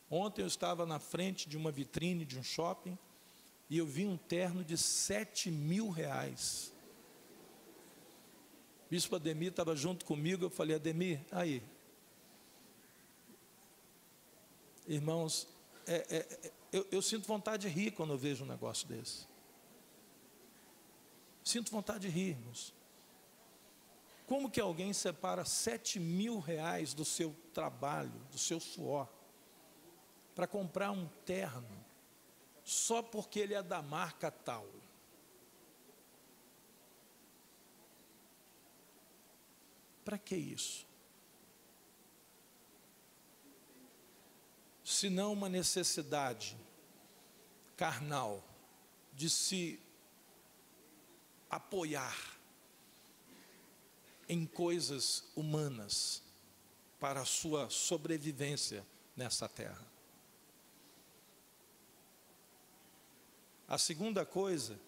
Ontem eu estava na frente de uma vitrine de um shopping e eu vi um terno de R$7.000. Bispo Ademir estava junto comigo, eu falei: Ademir, aí. Irmãos, eu sinto vontade de rir quando eu vejo um negócio desse. Sinto vontade de rir, irmãos. Como que alguém separa R$7.000 do seu trabalho, do seu suor, para comprar um terno, só porque ele é da marca tal? Para que isso? Se não uma necessidade carnal de se apoiar em coisas humanas para a sua sobrevivência nessa terra. A segunda coisa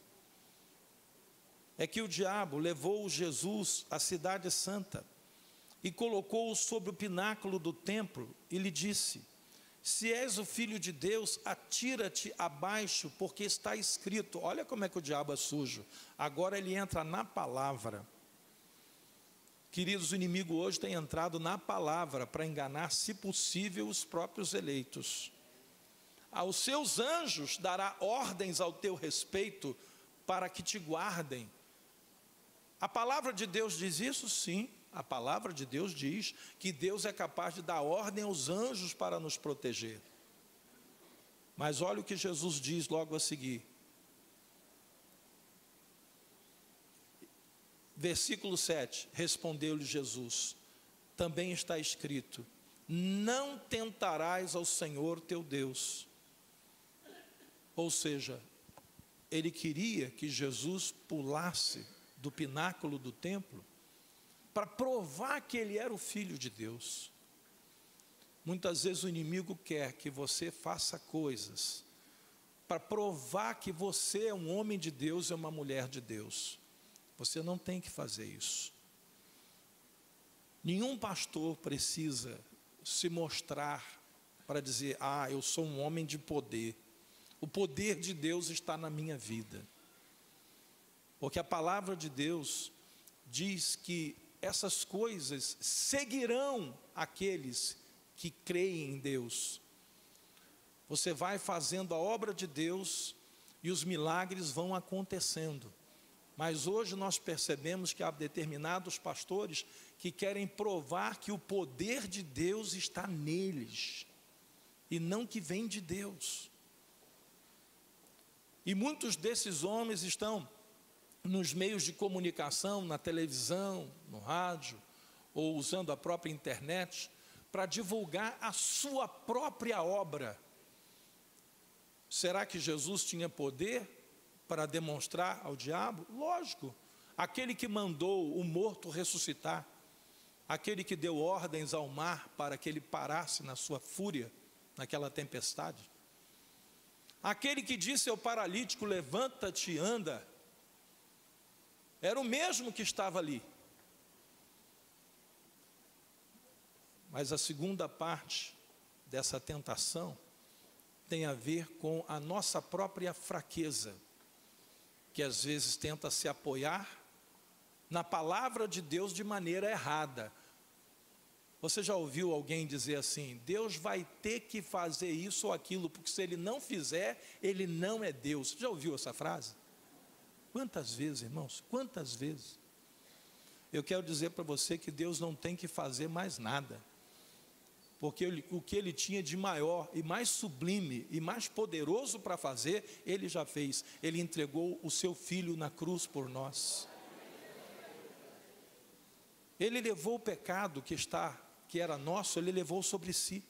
é que o diabo levou Jesus à cidade santa e colocou-o sobre o pináculo do templo e lhe disse: se és o Filho de Deus, atira-te abaixo, porque está escrito. Olha como é que o diabo é sujo. Agora ele entra na palavra. Queridos, o inimigo hoje tem entrado na palavra para enganar, se possível, os próprios eleitos. Aos seus anjos dará ordens ao teu respeito para que te guardem. A palavra de Deus diz isso? Sim, a palavra de Deus diz que Deus é capaz de dar ordem aos anjos para nos proteger. Mas olha o que Jesus diz logo a seguir. Versículo 7, respondeu-lhe Jesus, também está escrito, não tentarás ao Senhor teu Deus. Ou seja, ele queria que Jesus pulasse do pináculo do templo para provar que ele era o Filho de Deus. Muitas vezes o inimigo quer que você faça coisas para provar que você é um homem de Deus e uma mulher de Deus. Você não tem que fazer isso. Nenhum pastor precisa se mostrar para dizer, eu sou um homem de poder. O poder de Deus está na minha vida. Porque a palavra de Deus diz que essas coisas seguirão aqueles que creem em Deus. Você vai fazendo a obra de Deus e os milagres vão acontecendo. Mas hoje nós percebemos que há determinados pastores que querem provar que o poder de Deus está neles e não que vem de Deus. E muitos desses homens estão nos meios de comunicação, na televisão, no rádio, ou usando a própria internet, para divulgar a sua própria obra. Será que Jesus tinha poder para demonstrar ao diabo? Lógico, aquele que mandou o morto ressuscitar, aquele que deu ordens ao mar para que ele parasse na sua fúria, naquela tempestade, aquele que disse ao paralítico, levanta-te e anda, era o mesmo que estava ali. Mas a segunda parte dessa tentação tem a ver com a nossa própria fraqueza, que às vezes tenta se apoiar na palavra de Deus de maneira errada. Você já ouviu alguém dizer assim, Deus vai ter que fazer isso ou aquilo, porque se Ele não fizer, Ele não é Deus. Você já ouviu essa frase? Quantas vezes, irmãos? Quantas vezes? Eu quero dizer para você que Deus não tem que fazer mais nada, porque o que Ele tinha de maior e mais sublime e mais poderoso para fazer, Ele já fez. Ele entregou o seu Filho na cruz por nós. Ele levou o pecado que era nosso, Ele levou sobre si.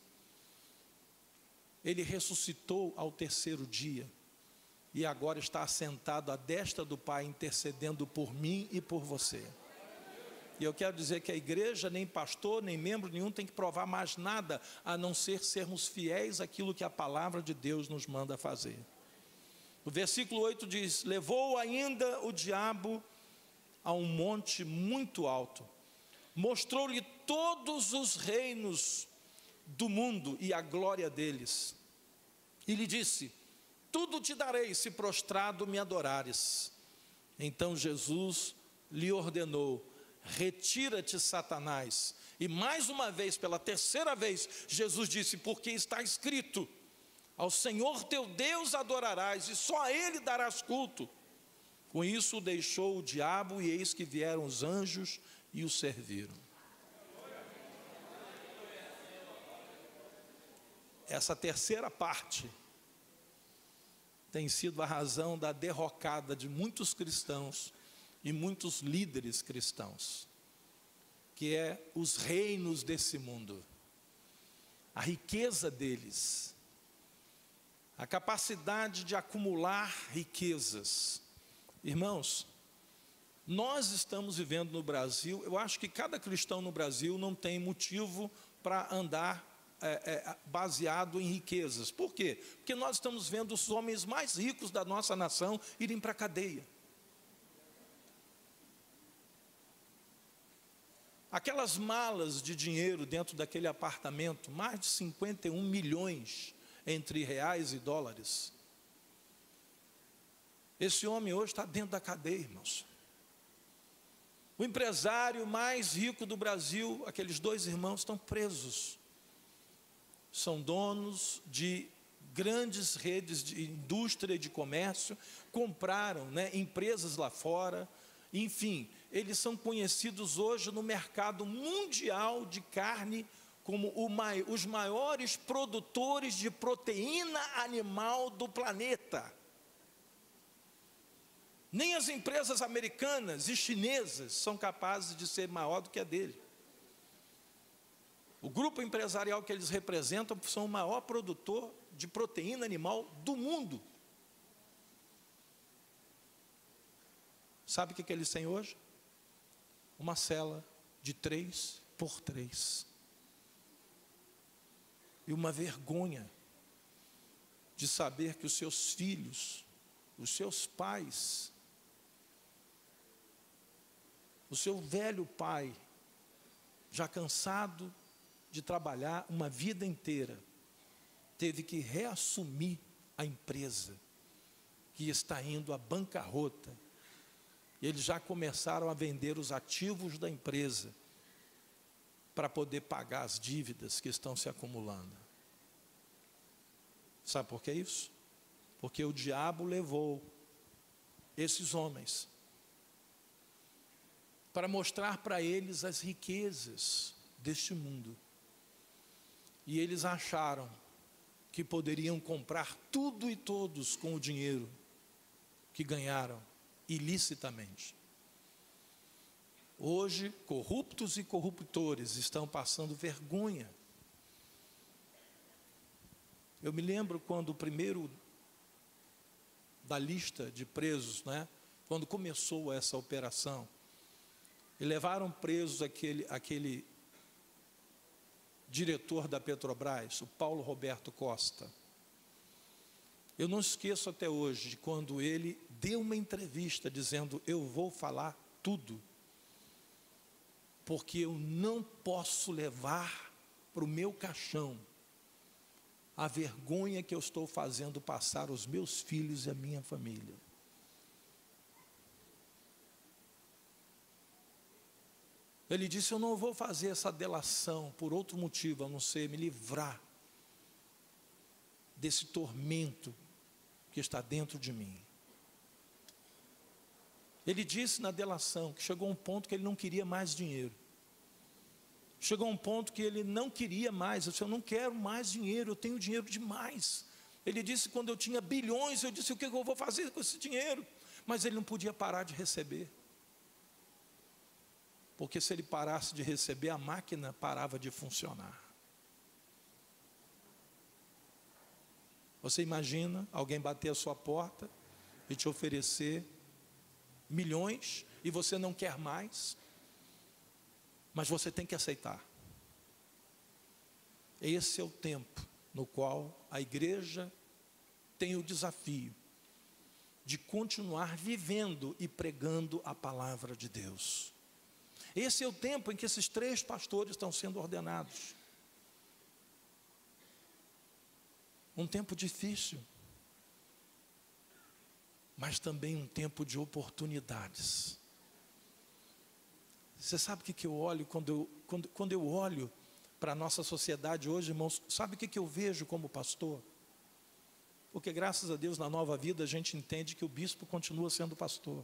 Ele ressuscitou ao terceiro dia e agora está assentado à destra do Pai, intercedendo por mim e por você. E eu quero dizer que a igreja, nem pastor, nem membro nenhum tem que provar mais nada, a não ser sermos fiéis àquilo que a palavra de Deus nos manda fazer. O versículo 8 diz, levou ainda o diabo a um monte muito alto, mostrou-lhe todos os reinos do mundo e a glória deles, e lhe disse, tudo te darei se prostrado me adorares. Então Jesus lhe ordenou, retira-te, Satanás. E mais uma vez, pela terceira vez, Jesus disse, porque está escrito, ao Senhor teu Deus adorarás, e só a Ele darás culto. Com isso deixou o diabo, e eis que vieram os anjos e o serviram. Essa terceira parte tem sido a razão da derrocada de muitos cristãos e muitos líderes cristãos, que é os reinos desse mundo, a riqueza deles, a capacidade de acumular riquezas. Irmãos, nós estamos vivendo no Brasil, eu acho que cada cristão no Brasil não tem motivo para andar baseado em riquezas. Por quê? Porque nós estamos vendo os homens mais ricos da nossa nação irem para a cadeia. Aquelas malas de dinheiro dentro daquele apartamento, mais de 51 milhões entre reais e dólares. Esse homem hoje está dentro da cadeia, irmãos. O empresário mais rico do Brasil, aqueles dois irmãos estão presos. São donos de grandes redes de indústria e de comércio compraram, empresas lá fora. Enfim, eles são conhecidos hoje no mercado mundial de carne como os maiores produtores de proteína animal do planeta. Nem as empresas americanas e chinesas são capazes de ser maior do que a dele. O grupo empresarial que eles representam são o maior produtor de proteína animal do mundo. Sabe o que eles têm hoje? Uma cela de 3x3. E uma vergonha de saber que os seus filhos, os seus pais, o seu velho pai, já cansado de trabalhar uma vida inteira, teve que reassumir a empresa que está indo à bancarrota. E eles já começaram a vender os ativos da empresa para poder pagar as dívidas que estão se acumulando. Sabe por que isso? Porque o diabo levou esses homens para mostrar para eles as riquezas deste mundo. E eles acharam que poderiam comprar tudo e todos com o dinheiro que ganharam ilicitamente. Hoje, corruptos e corruptores estão passando vergonha. Eu me lembro quando o primeiro da lista de presos, quando começou essa operação, e levaram presos aquele diretor da Petrobras, o Paulo Roberto Costa. Eu não esqueço até hoje de quando ele deu uma entrevista dizendo: eu vou falar tudo, porque eu não posso levar para o meu caixão a vergonha que eu estou fazendo passar aos meus filhos e à minha família. Ele disse: eu não vou fazer essa delação por outro motivo, a não ser me livrar desse tormento que está dentro de mim. Ele disse na delação que chegou um ponto que ele não queria mais dinheiro. Chegou um ponto que ele não queria mais. Eu disse: eu não quero mais dinheiro, eu tenho dinheiro demais. Ele disse: quando eu tinha bilhões, eu disse: o que eu vou fazer com esse dinheiro? Mas ele não podia parar de receber. Porque se ele parasse de receber, a máquina parava de funcionar. Você imagina alguém bater a sua porta e te oferecer milhões e você não quer mais, mas você tem que aceitar. Esse é o tempo no qual a igreja tem o desafio de continuar vivendo e pregando a palavra de Deus. Esse é o tempo em que esses 3 pastores estão sendo ordenados. Um tempo difícil, mas também um tempo de oportunidades. Você sabe o que eu olho quando eu olho para a nossa sociedade hoje, irmãos? Sabe o que eu vejo como pastor? Porque graças a Deus na Nova Vida a gente entende que o bispo continua sendo pastor.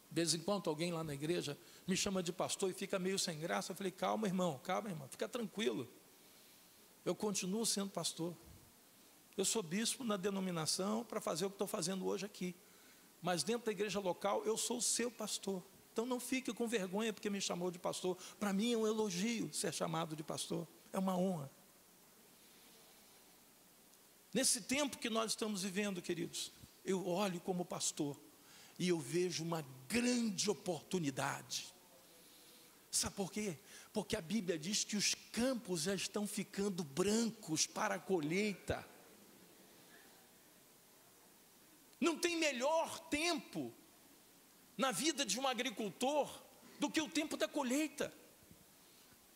De vez em quando alguém lá na igreja me chama de pastor e fica meio sem graça. Eu falei: calma, irmão, fica tranquilo. Eu continuo sendo pastor. Eu sou bispo na denominação para fazer o que estou fazendo hoje aqui. Mas dentro da igreja local eu sou o seu pastor. Então não fique com vergonha porque me chamou de pastor. Para mim é um elogio ser chamado de pastor. É uma honra. Nesse tempo que nós estamos vivendo, queridos, eu olho como pastor e eu vejo uma grande oportunidade. Sabe por quê? Porque a Bíblia diz que os campos já estão ficando brancos para a colheita. Não tem melhor tempo na vida de um agricultor do que o tempo da colheita.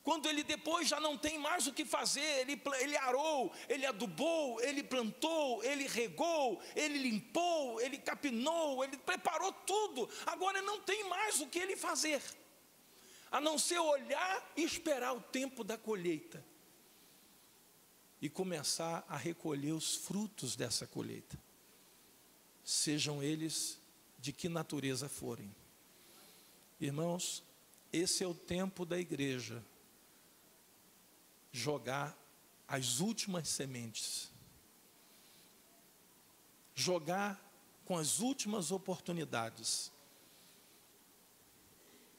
Quando ele depois já não tem mais o que fazer, ele arou, ele adubou, ele plantou, ele regou, ele limpou, ele capinou, ele preparou tudo. Agora não tem mais o que ele fazer, a não ser olhar e esperar o tempo da colheita. e começar a recolher os frutos dessa colheita, sejam eles de que natureza forem. Irmãos, esse é o tempo da igreja jogar as últimas sementes, jogar com as últimas oportunidades.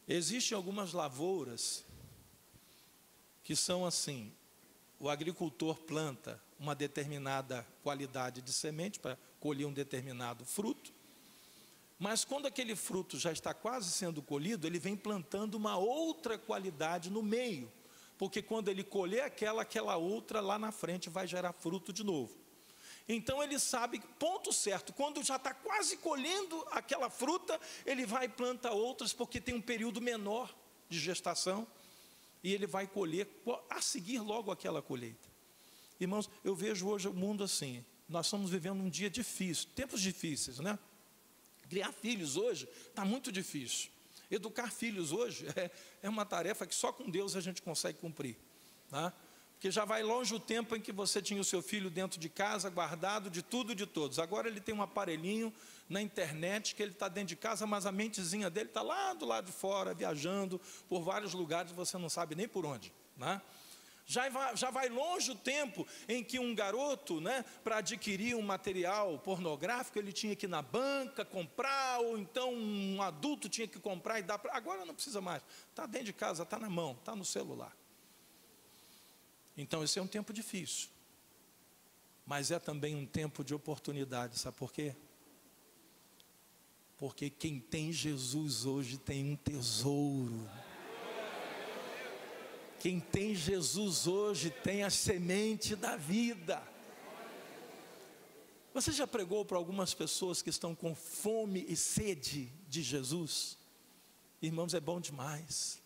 Existem algumas lavouras que são assim: o agricultor planta uma determinada qualidade de semente para colher um determinado fruto, mas quando aquele fruto já está quase sendo colhido, ele vem plantando uma outra qualidade no meio, porque quando ele colher aquela outra lá na frente vai gerar fruto de novo. Então ele sabe, ponto certo, quando já está quase colhendo aquela fruta, ele vai e planta outras, porque tem um período menor de gestação, e ele vai colher a seguir logo aquela colheita. Irmãos, eu vejo hoje o mundo assim, nós estamos vivendo um dia difícil, tempos difíceis, né? Criar filhos hoje está muito difícil. Educar filhos hoje é uma tarefa que só com Deus a gente consegue cumprir, tá? Porque já vai longe o tempo em que você tinha o seu filho dentro de casa, guardado de tudo e de todos. Agora ele tem um aparelhinho na internet, que ele está dentro de casa, mas a mentezinha dele está lá do lado de fora, viajando por vários lugares, você não sabe nem por onde, né? Já vai longe o tempo em que um garoto, né, para adquirir um material pornográfico, ele tinha que ir na banca comprar, ou então um adulto tinha que comprar e dar para... Agora não precisa mais, está dentro de casa, está na mão, está no celular. Então esse é um tempo difícil, mas é também um tempo de oportunidade. Sabe por quê? Porque quem tem Jesus hoje tem um tesouro. Quem tem Jesus hoje tem a semente da vida. Você já pregou para algumas pessoas que estão com fome e sede de Jesus? Irmãos, é bom demais.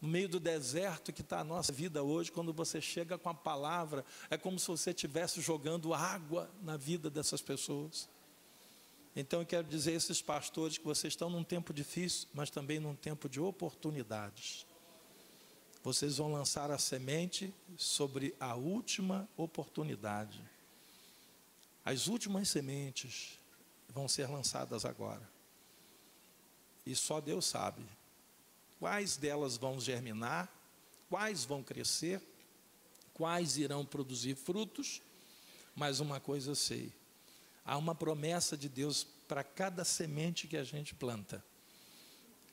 No meio do deserto que está a nossa vida hoje, quando você chega com a palavra, é como se você estivesse jogando água na vida dessas pessoas. Então eu quero dizer a esses pastores que vocês estão num tempo difícil, mas também num tempo de oportunidades. Vocês vão lançar a semente sobre a última oportunidade. As últimas sementes vão ser lançadas agora. E só Deus sabe quais delas vão germinar, quais vão crescer, quais irão produzir frutos. Mas uma coisa eu sei: há uma promessa de Deus para cada semente que a gente planta.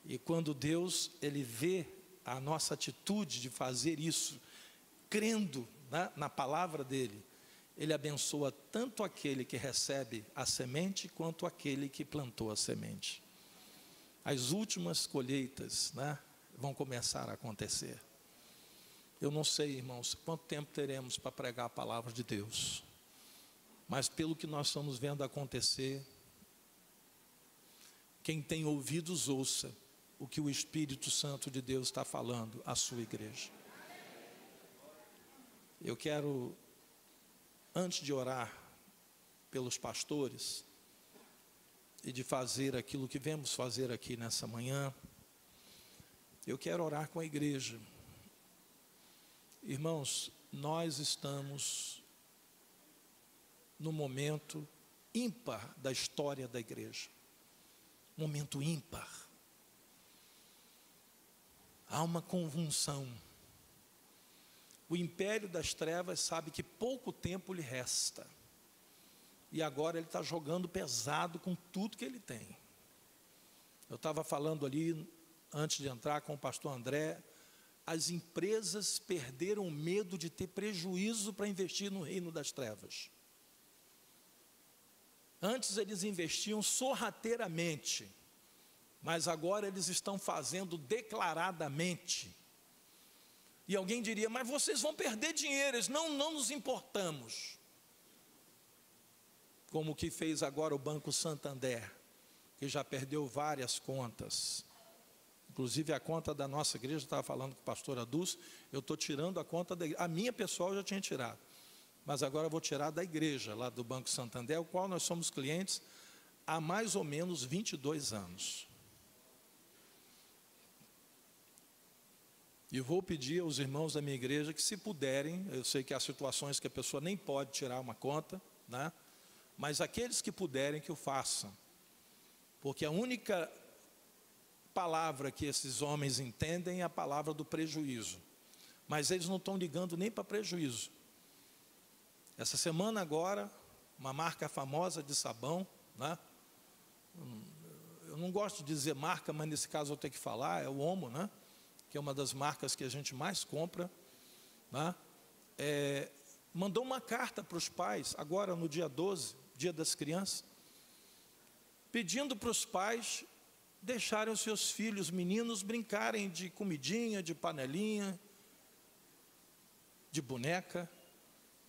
E quando Deus, Ele vê a nossa atitude de fazer isso, crendo na palavra dEle, Ele abençoa tanto aquele que recebe a semente, quanto aquele que plantou a semente. As últimas colheitas, né, vão começar a acontecer. Eu não sei, irmãos, quanto tempo teremos para pregar a palavra de Deus, mas pelo que nós estamos vendo acontecer, quem tem ouvidos ouça o que o Espírito Santo de Deus está falando à sua igreja. Eu quero, antes de orar pelos pastores e de fazer aquilo que vemos fazer aqui nessa manhã, eu quero orar com a igreja. Irmãos, nós estamos no momento ímpar da história da igreja. Momento ímpar. Há uma convulsão. O império das trevas sabe que pouco tempo lhe resta. E agora ele está jogando pesado com tudo que ele tem. Eu estava falando ali, antes de entrar, com o pastor André, as empresas perderam o medo de ter prejuízo para investir no reino das trevas. Antes eles investiam sorrateiramente, mas agora eles estão fazendo declaradamente. E alguém diria: mas vocês vão perder dinheiro. Eles: não nos importamos. Como o que fez agora o Banco Santander, que já perdeu várias contas. Inclusive a conta da nossa igreja, estava falando com o pastor Adus, eu estou tirando a conta da igreja. A minha pessoal já tinha tirado, mas agora eu vou tirar da igreja, lá do Banco Santander, o qual nós somos clientes há mais ou menos 22 anos. E vou pedir aos irmãos da minha igreja que, se puderem, eu sei que há situações que a pessoa nem pode tirar uma conta, né? Mas aqueles que puderem, que o façam. Porque a única palavra que esses homens entendem é a palavra do prejuízo. Mas eles não estão ligando nem para prejuízo. Essa semana agora, uma marca famosa de sabão, né? Eu não gosto de dizer marca, mas nesse caso eu tenho que falar, é o Omo, né? Que é uma das marcas que a gente mais compra, né? Mandou uma carta para os pais, agora no dia 12, dia das crianças, pedindo para os pais deixarem os seus filhos meninos brincarem de comidinha, de panelinha, de boneca,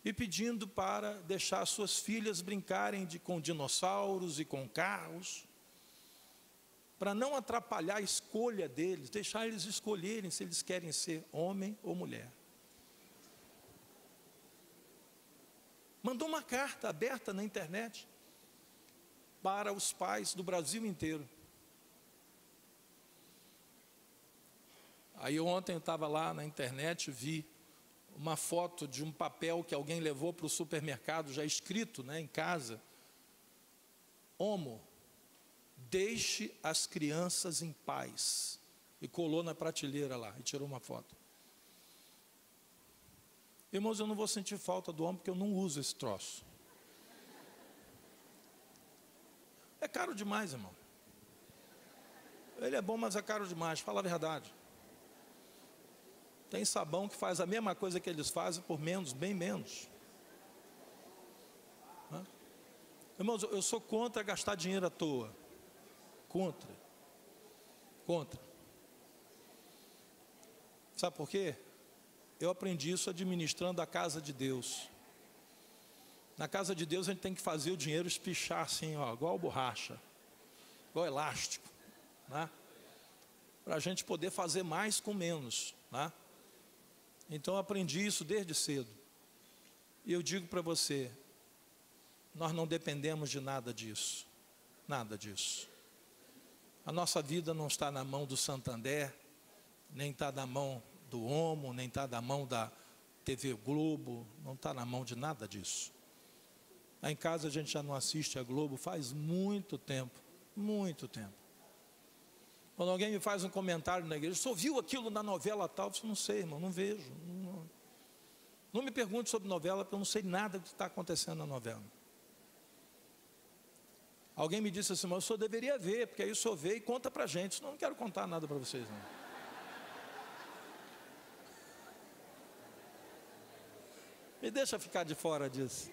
e pedindo para deixar suas filhas brincarem com dinossauros e com carros, para não atrapalhar a escolha deles, deixar eles escolherem se eles querem ser homem ou mulher. Mandou uma carta aberta na internet para os pais do Brasil inteiro. Aí ontem eu estava lá na internet, vi uma foto de um papel que alguém levou para o supermercado, já escrito, né, em casa: Omo, deixe as crianças em paz. E colou na prateleira lá, e tirou uma foto. Irmãos, eu não vou sentir falta do Omo, porque eu não uso esse troço. É caro demais, irmão. Ele é bom, mas é caro demais, fala a verdade. Tem sabão que faz a mesma coisa que eles fazem por menos, bem menos. Irmãos, eu sou contra gastar dinheiro à toa. Contra. Sabe por quê? Eu aprendi isso administrando a casa de Deus. Na casa de Deus a gente tem que fazer o dinheiro espichar assim, ó, igual borracha, igual elástico, né? Para a gente poder fazer mais com menos, né? Então eu aprendi isso desde cedo. E eu digo para você, nós não dependemos de nada disso. Nada disso. A nossa vida não está na mão do Santander, nem está na mão do Omo, nem está na mão da TV Globo, não está na mão de nada disso. Lá em casa a gente já não assiste a Globo faz muito tempo, muito tempo. Quando alguém me faz um comentário na igreja, você ouviu aquilo na novela tal? Eu falo, não sei, irmão, não vejo. Não me pergunte sobre novela, porque eu não sei nada do que está acontecendo na novela. Alguém me disse assim, mas o senhor deveria ver, porque aí o senhor vê e conta para a gente. Senão eu não quero contar nada para vocês, não. Me deixa ficar de fora disso.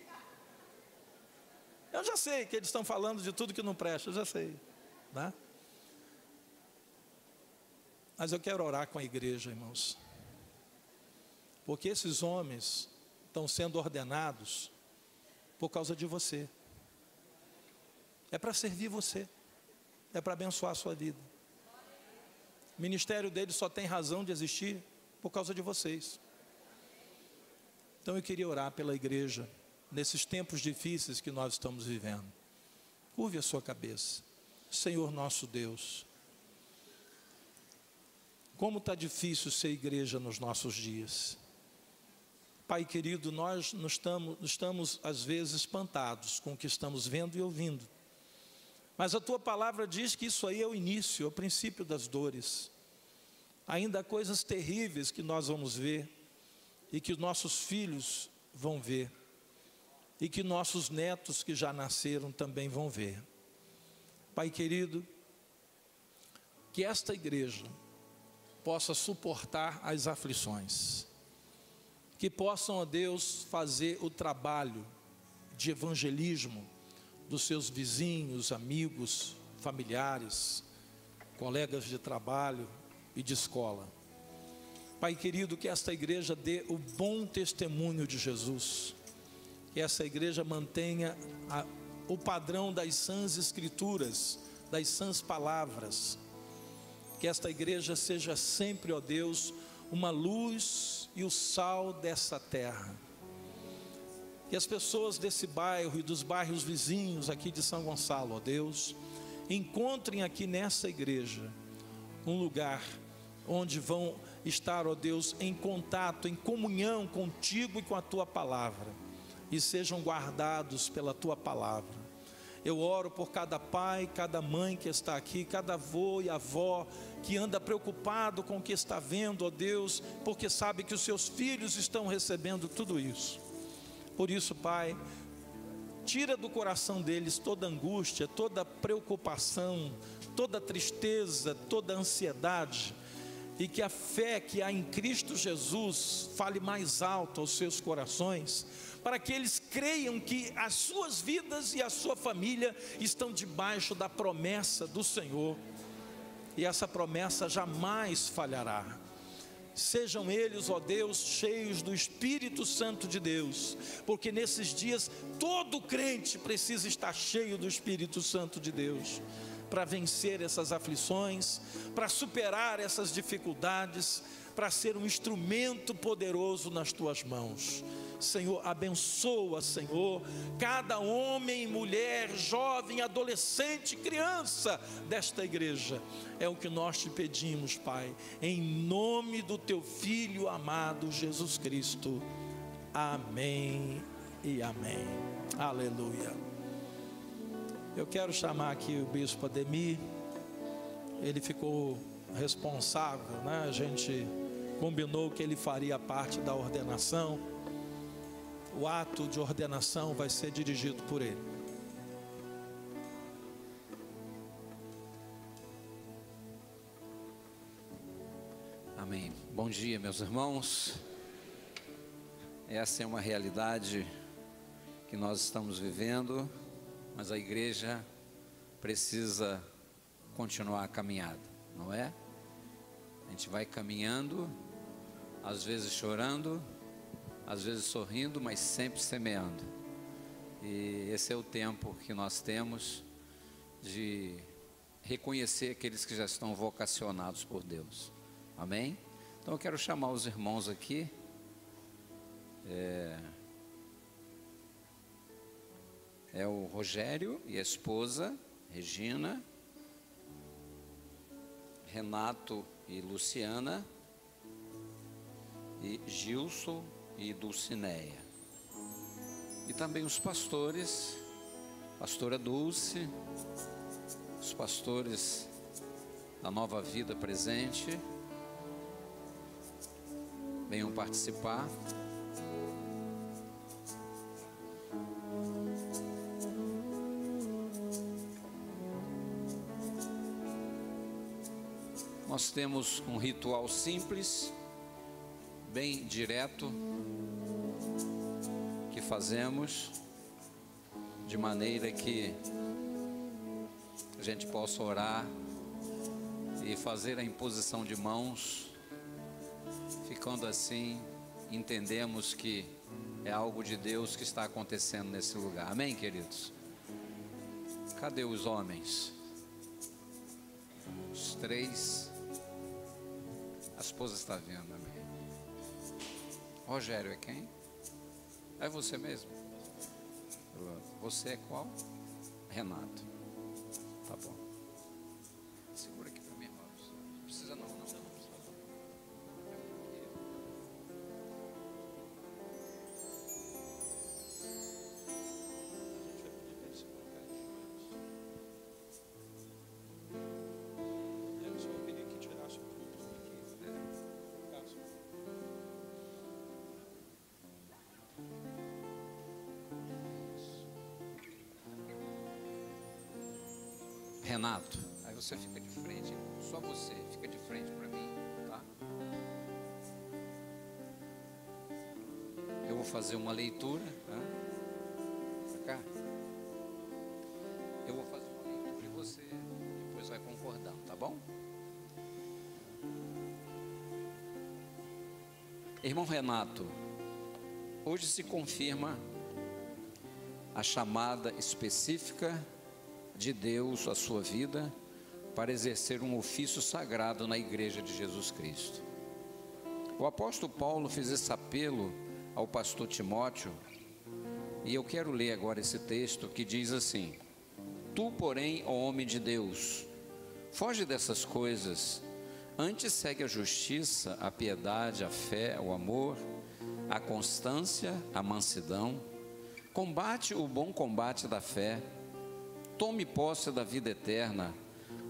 Eu já sei que eles estão falando de tudo que não presta, eu já sei, né? Mas eu quero orar com a igreja, irmãos. Porque esses homens estão sendo ordenados por causa de você. É para servir você. É para abençoar a sua vida. O ministério deles só tem razão de existir por causa de vocês. Então eu queria orar pela igreja nesses tempos difíceis que nós estamos vivendo. Curve a sua cabeça. Senhor nosso Deus, como está difícil ser igreja nos nossos dias. Pai querido, nós estamos às vezes espantados com o que estamos vendo e ouvindo. Mas a Tua palavra diz que isso aí é o início, é o princípio das dores. Ainda há coisas terríveis que nós vamos ver e que nossos filhos vão ver e que nossos netos que já nasceram também vão ver. Pai querido, que esta igreja possa suportar as aflições, que possam, ó Deus, fazer o trabalho de evangelismo dos seus vizinhos, amigos, familiares, colegas de trabalho e de escola. Pai querido, que esta igreja dê o bom testemunho de Jesus, que essa igreja mantenha o padrão das sãs escrituras, das sãs palavras, que esta igreja seja sempre, ó Deus, uma luz e o sal dessa terra. Que as pessoas desse bairro e dos bairros vizinhos aqui de São Gonçalo, ó Deus, encontrem aqui nessa igreja um lugar onde vão estar, ó Deus, em contato, em comunhão contigo e com a tua palavra, e sejam guardados pela tua palavra. Eu oro por cada pai, cada mãe que está aqui, cada avô e avó que anda preocupado com o que está vendo, ó Deus, porque sabe que os seus filhos estão recebendo tudo isso. Por isso, Pai, tira do coração deles toda angústia, toda preocupação, toda tristeza, toda ansiedade, e que a fé que há em Cristo Jesus fale mais alto aos seus corações, para que eles creiam que as suas vidas e a sua família estão debaixo da promessa do Senhor, e essa promessa jamais falhará. Sejam eles, ó Deus, cheios do Espírito Santo de Deus, porque nesses dias todo crente precisa estar cheio do Espírito Santo de Deus, para vencer essas aflições, para superar essas dificuldades, para ser um instrumento poderoso nas tuas mãos. Senhor, abençoa, Senhor, cada homem, mulher, jovem, adolescente, criança desta igreja. É o que nós te pedimos, Pai, em nome do teu Filho amado Jesus Cristo. Amém e amém. Aleluia. Eu quero chamar aqui o bispo Ademir. Ele ficou responsável, né? A gente combinou que ele faria parte da ordenação. O ato de ordenação vai ser dirigido por ele. Amém. Bom dia, meus irmãos. Essa é uma realidade que nós estamos vivendo, mas a igreja precisa continuar a caminhada, não é? A gente vai caminhando, às vezes chorando, às vezes sorrindo, mas sempre semeando. E esse é o tempo que nós temos de reconhecer aqueles que já estão vocacionados por Deus. Amém? Então eu quero chamar os irmãos aqui. É o Rogério e a esposa, Regina, Renato e Luciana, e Gilson e Dulcineia. E também os pastores, pastora Dulce, os pastores da Nova Vida Presente, venham participar. Nós temos um ritual simples, bem direto, que fazemos de maneira que a gente possa orar e fazer a imposição de mãos. Ficando assim, entendemos que é algo de Deus que está acontecendo nesse lugar. Amém, queridos? Cadê os homens? Os três. A esposa está vendo, amém. Rogério é quem? É você mesmo? Você é qual? Renato. Tá bom. Segura aqui para mim, irmãos. Não precisa não. Renato, aí você fica de frente, só você fica de frente para mim, tá? Eu vou fazer uma leitura, tá? Pra cá. Eu vou fazer uma leitura e você depois vai concordando, tá bom? Irmão Renato, hoje se confirma a chamada específica de Deus à sua vida para exercer um ofício sagrado na igreja de Jesus Cristo. O apóstolo Paulo fez esse apelo ao pastor Timóteo, e eu quero ler agora esse texto que diz assim: Tu, porém, ó homem de Deus, foge dessas coisas, Antes segue a justiça, a piedade, a fé, o amor, a constância, a mansidão. Combate o bom combate da fé. Tome posse da vida eterna,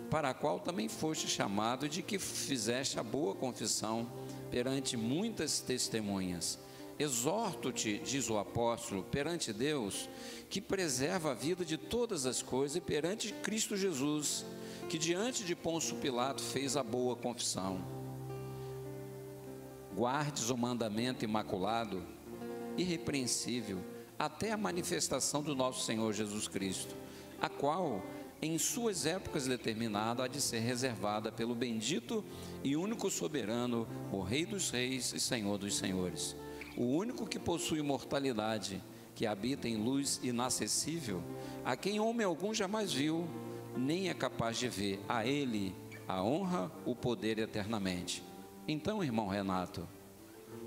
para a qual também foste chamado, e de que fizeste a boa confissão perante muitas testemunhas. Exorto-te, diz o apóstolo, perante Deus, que preserva a vida de todas as coisas, e perante Cristo Jesus, que diante de Pôncio Pilato fez a boa confissão. Guardes o mandamento imaculado, irrepreensível, até a manifestação do nosso Senhor Jesus Cristo, a qual, em suas épocas determinadas, há de ser reservada pelo bendito e único soberano, o Rei dos Reis e Senhor dos Senhores, o único que possui imortalidade, que habita em luz inacessível, a quem homem algum jamais viu, nem é capaz de ver. A Ele a honra, o poder eternamente. Então, irmão Renato,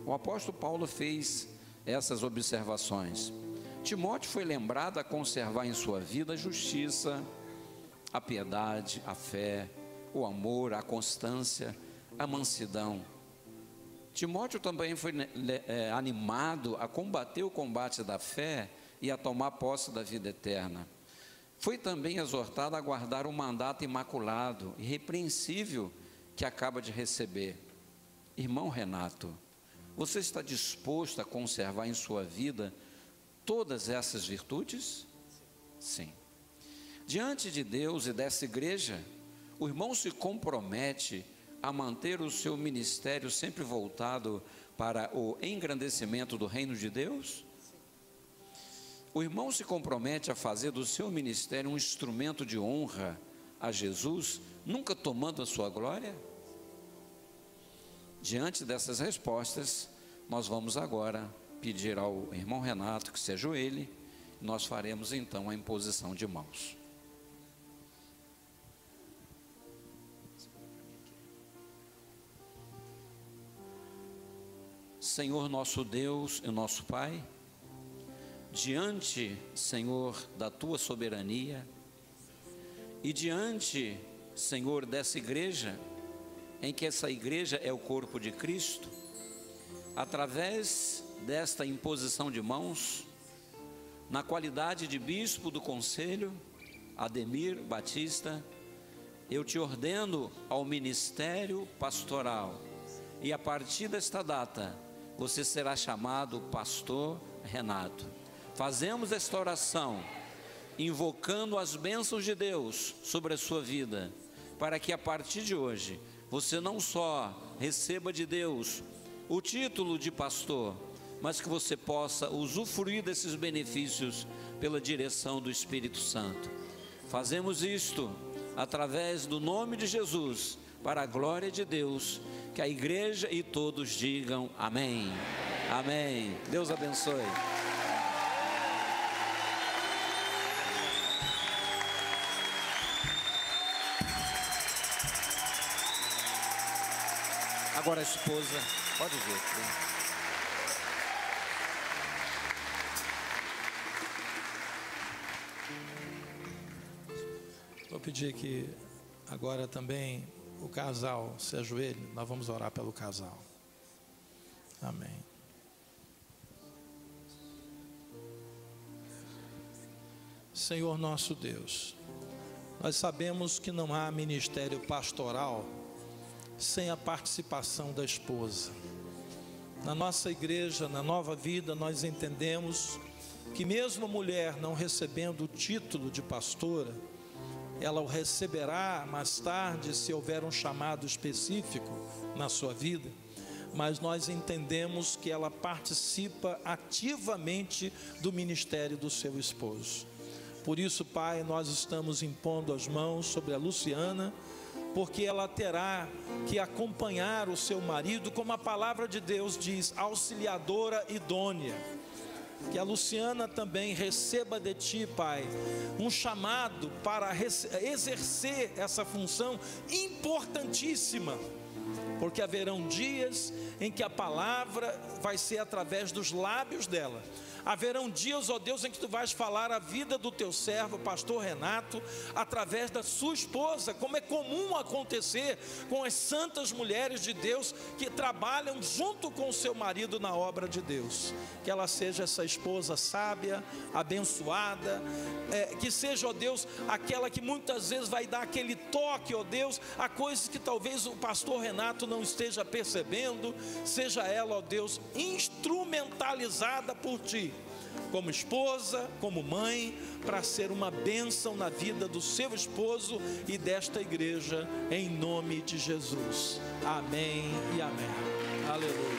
o apóstolo Paulo fez essas observações. Timóteo foi lembrado a conservar em sua vida a justiça, a piedade, a fé, o amor, a constância, a mansidão. Timóteo também foi animado a combater o combate da fé e a tomar posse da vida eterna. Foi também exortado a guardar o mandato imaculado, irrepreensível, que acaba de receber. Irmão Renato, você está disposto a conservar em sua vida todas essas virtudes? Sim. Diante de Deus e dessa igreja, o irmão se compromete a manter o seu ministério sempre voltado para o engrandecimento do reino de Deus? O irmão se compromete a fazer do seu ministério um instrumento de honra a Jesus, nunca tomando a sua glória? Diante dessas respostas, nós vamos agora pedir ao irmão Renato que se ajoelhe, e nós faremos então a imposição de mãos. Senhor nosso Deus e nosso Pai, diante, Senhor, da Tua soberania e diante, Senhor, dessa igreja, em que essa igreja é o corpo de Cristo, através desta imposição de mãos, na qualidade de bispo do conselho, Ademir Batista, eu te ordeno ao ministério pastoral, e a partir desta data, você será chamado Pastor Renato. Fazemos esta oração, invocando as bênçãos de Deus sobre a sua vida, para que a partir de hoje, você não só receba de Deus o título de pastor, mas que você possa usufruir desses benefícios pela direção do Espírito Santo. Fazemos isto através do nome de Jesus, para a glória de Deus, que a igreja e todos digam amém. Amém. Deus abençoe. Agora a esposa, pode ver. Vou pedir que agora também o casal se ajoelhe, nós vamos orar pelo casal. Amém. Senhor nosso Deus, nós sabemos que não há ministério pastoral sem a participação da esposa. Na nossa igreja, na Nova Vida, nós entendemos que mesmo a mulher não recebendo o título de pastora, ela o receberá mais tarde, se houver um chamado específico na sua vida, mas nós entendemos que ela participa ativamente do ministério do seu esposo. Por isso, Pai, nós estamos impondo as mãos sobre a Luciana, porque ela terá que acompanhar o seu marido, como a palavra de Deus diz, auxiliadora idônea. Que a Luciana também receba de Ti, Pai, um chamado para exercer essa função importantíssima, porque haverão dias em que a palavra vai ser através dos lábios dela, Haverão dias, ó Deus, em que tu vais falar a vida do teu servo, pastor Renato, através da sua esposa, como é comum acontecer com as santas mulheres de Deus que trabalham junto com o seu marido na obra de Deus. Que ela seja essa esposa sábia, abençoada, que seja, ó Deus, aquela que muitas vezes vai dar aquele toque, ó Deus, a coisas que talvez o pastor Renato não esteja percebendo. Seja ela, ó Deus, instrumentalizada por Ti, como esposa, como mãe, para ser uma bênção na vida do seu esposo e desta igreja, em nome de Jesus. Amém e amém. Aleluia.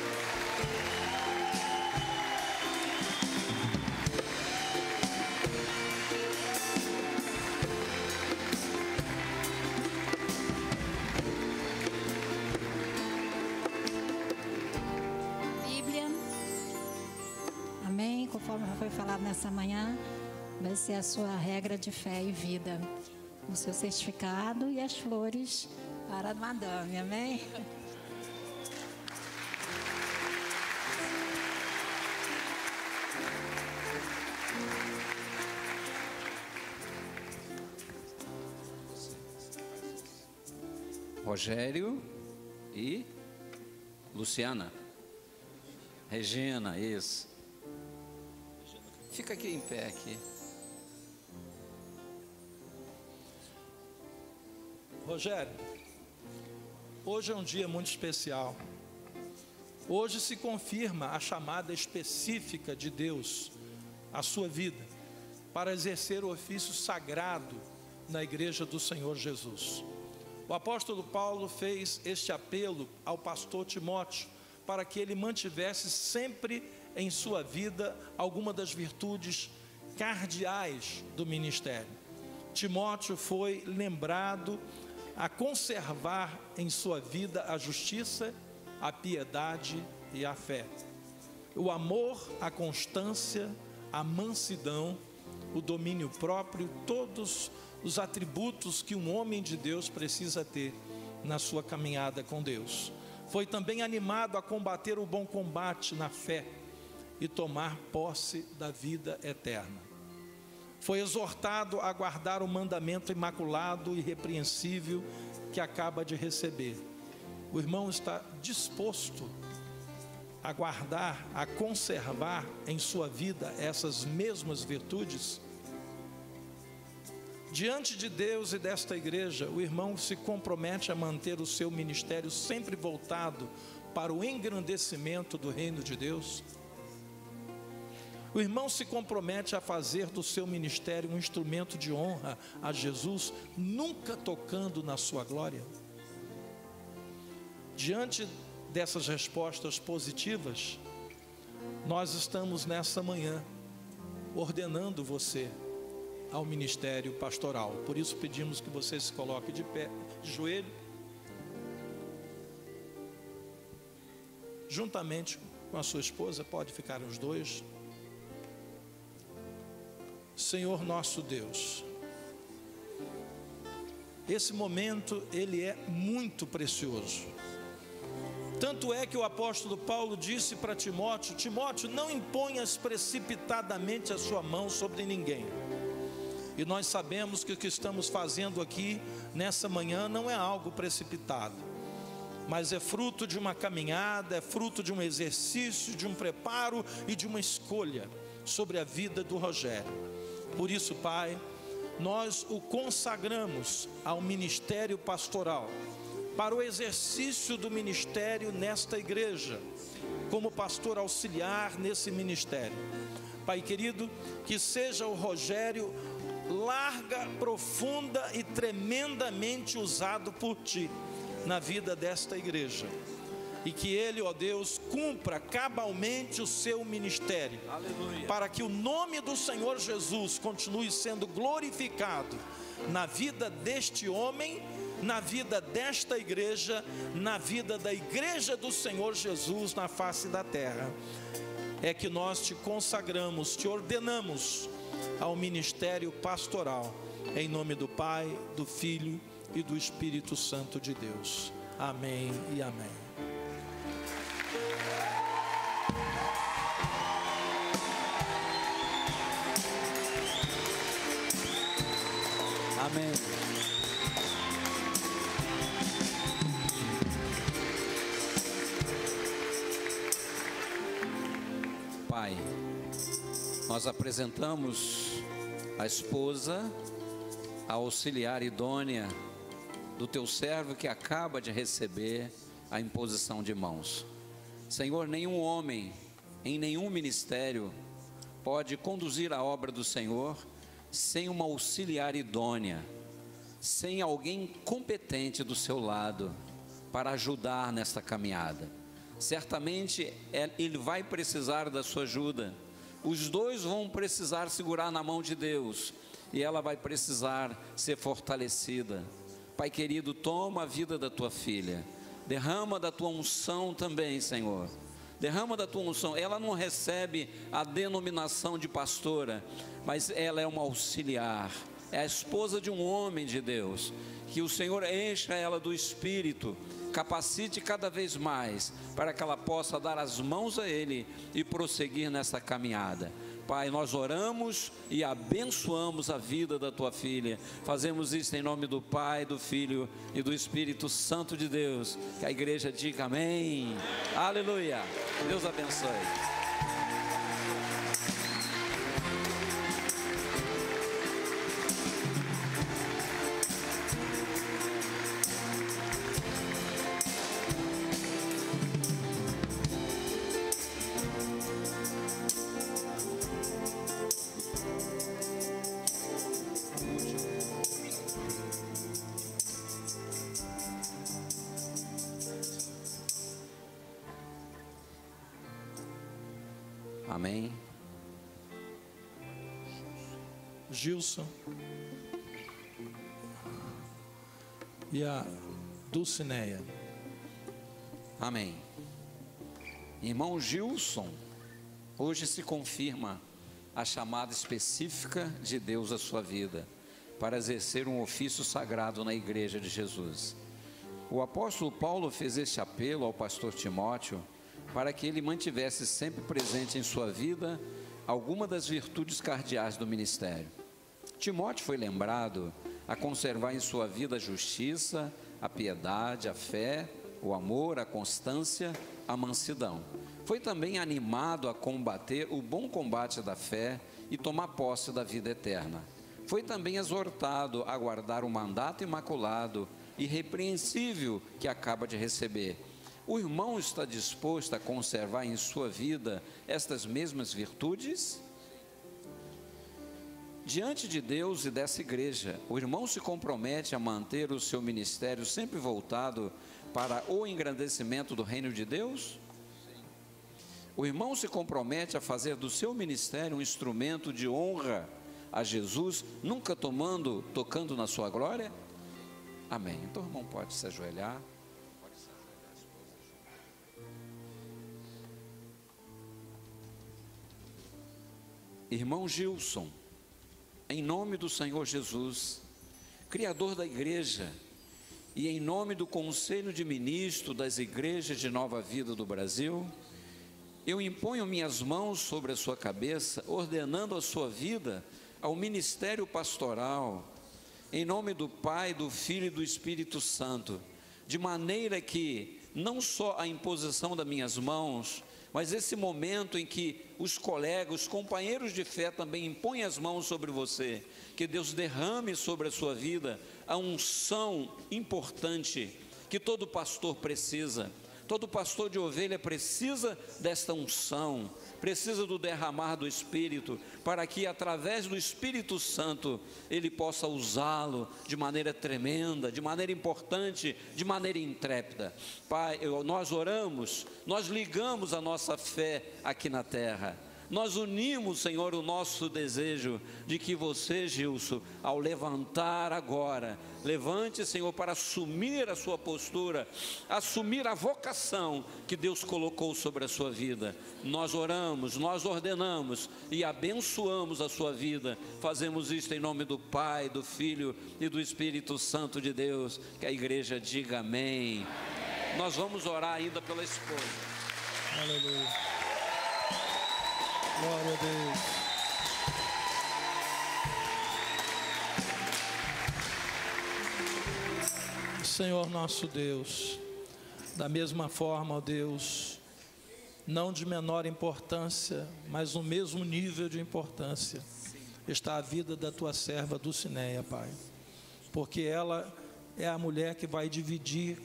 Conforme já foi falado nessa manhã, vai ser a sua regra de fé e vida, o seu certificado e as flores para a madame, amém? Rogério e Luciana. Regina, isso. Fica aqui em pé aqui. Rogério, hoje é um dia muito especial. Hoje se confirma a chamada específica de Deus à sua vida para exercer o ofício sagrado na igreja do Senhor Jesus. O apóstolo Paulo fez este apelo ao pastor Timóteo para que ele mantivesse sempre em sua vida alguma das virtudes cardeais do ministério. Timóteo foi lembrado a conservar em sua vida a justiça, a piedade e a fé, o amor, a constância, a mansidão, o domínio próprio, todos os atributos que um homem de Deus precisa ter na sua caminhada com Deus. Foi também animado a combater o bom combate na fé e tomar posse da vida eterna. Foi exortado a guardar o mandamento imaculado e irrepreensível que acaba de receber. O irmão está disposto a guardar, a conservar em sua vida essas mesmas virtudes? Diante de Deus e desta igreja, o irmão se compromete a manter o seu ministério sempre voltado para o engrandecimento do reino de Deus? O irmão se compromete a fazer do seu ministério um instrumento de honra a Jesus, nunca tocando na sua glória? Diante dessas respostas positivas, nós estamos nessa manhã ordenando você ao ministério pastoral. Por isso pedimos que você se coloque de pé, de joelho, juntamente com a sua esposa, pode ficar os dois. Senhor nosso Deus, esse momento ele é muito precioso. Tanto é que o apóstolo Paulo disse para Timóteo: Timóteo, não imponhas precipitadamente a sua mão sobre ninguém. E nós sabemos que o que estamos fazendo aqui nessa manhã não é algo precipitado, mas é fruto de uma caminhada, é fruto de um exercício, de um preparo e de uma escolha sobre a vida do Rogério. Por isso, Pai, nós o consagramos ao ministério pastoral, para o exercício do ministério nesta igreja, como pastor auxiliar nesse ministério. Pai querido, que seja o Rogério larga, profunda e tremendamente usado por Ti na vida desta igreja, e que ele, ó Deus, cumpra cabalmente o seu ministério. Aleluia. Para que o nome do Senhor Jesus continue sendo glorificado na vida deste homem, na vida desta igreja, na vida da igreja do Senhor Jesus na face da terra. É que nós te consagramos, te ordenamos ao ministério pastoral, em nome do Pai, do Filho e do Espírito Santo de Deus. Amém e amém. Amém. Pai, nós apresentamos a esposa, a auxiliar idônea do teu servo que acaba de receber a imposição de mãos. Senhor, nenhum homem em nenhum ministério pode conduzir a obra do Senhor sem uma auxiliar idônea, sem alguém competente do seu lado para ajudar nesta caminhada. Certamente ele vai precisar da sua ajuda. Os dois vão precisar segurar na mão de Deus e ela vai precisar ser fortalecida. Pai querido, toma a vida da tua filha, derrama da tua unção também, Senhor. Derrama da tua unção. Ela não recebe a denominação de pastora, mas ela é uma auxiliar, é a esposa de um homem de Deus. Que o Senhor encha ela do Espírito, capacite cada vez mais, para que ela possa dar as mãos a Ele e prosseguir nessa caminhada. Pai, nós oramos e abençoamos a vida da tua filha. Fazemos isso em nome do Pai, do Filho e do Espírito Santo de Deus. Que a igreja diga amém. Aleluia. Deus abençoe. Amém. Gilson e a Dulcineia. Amém. Irmão Gilson, hoje se confirma a chamada específica de Deus à sua vida, para exercer um ofício sagrado na igreja de Jesus. O apóstolo Paulo fez este apelo ao pastor Timóteo, para que ele mantivesse sempre presente em sua vida alguma das virtudes cardeais do ministério. Timóteo foi lembrado a conservar em sua vida a justiça, a piedade, a fé, o amor, a constância, a mansidão. Foi também animado a combater o bom combate da fé e tomar posse da vida eterna. Foi também exortado a guardar o mandato imaculado e irrepreensível que acaba de receber. O irmão está disposto a conservar em sua vida estas mesmas virtudes? Diante de Deus e dessa igreja, o irmão se compromete a manter o seu ministério sempre voltado para o engrandecimento do reino de Deus? O irmão se compromete a fazer do seu ministério um instrumento de honra a Jesus, nunca tocando na sua glória? Amém. Então o irmão pode se ajoelhar. Irmão Gilson, em nome do Senhor Jesus, Criador da igreja, e em nome do Conselho de Ministros das Igrejas de Nova Vida do Brasil, eu imponho minhas mãos sobre a sua cabeça, ordenando a sua vida ao ministério pastoral, em nome do Pai, do Filho e do Espírito Santo, de maneira que não só a imposição das minhas mãos, mas esse momento em que os colegas, os companheiros de fé também impõem as mãos sobre você, que Deus derrame sobre a sua vida a unção importante que todo pastor precisa. Todo pastor de ovelha precisa desta unção, precisa do derramar do Espírito, para que através do Espírito Santo ele possa usá-lo de maneira tremenda, de maneira importante, de maneira intrépida. Pai, nós oramos, nós ligamos a nossa fé aqui na terra. Nós unimos, Senhor, o nosso desejo de que você, Gilson, ao levantar agora, levante, Senhor, para assumir a sua postura, assumir a vocação que Deus colocou sobre a sua vida. Nós oramos, nós ordenamos e abençoamos a sua vida. Fazemos isto em nome do Pai, do Filho e do Espírito Santo de Deus. Que a igreja diga amém. Nós vamos orar ainda pela esposa. Aleluia. Glória a Deus. Senhor nosso Deus, da mesma forma, ó Deus, não de menor importância, mas no mesmo nível de importância, está a vida da tua serva Dulcineia, Pai, porque ela é a mulher que vai dividir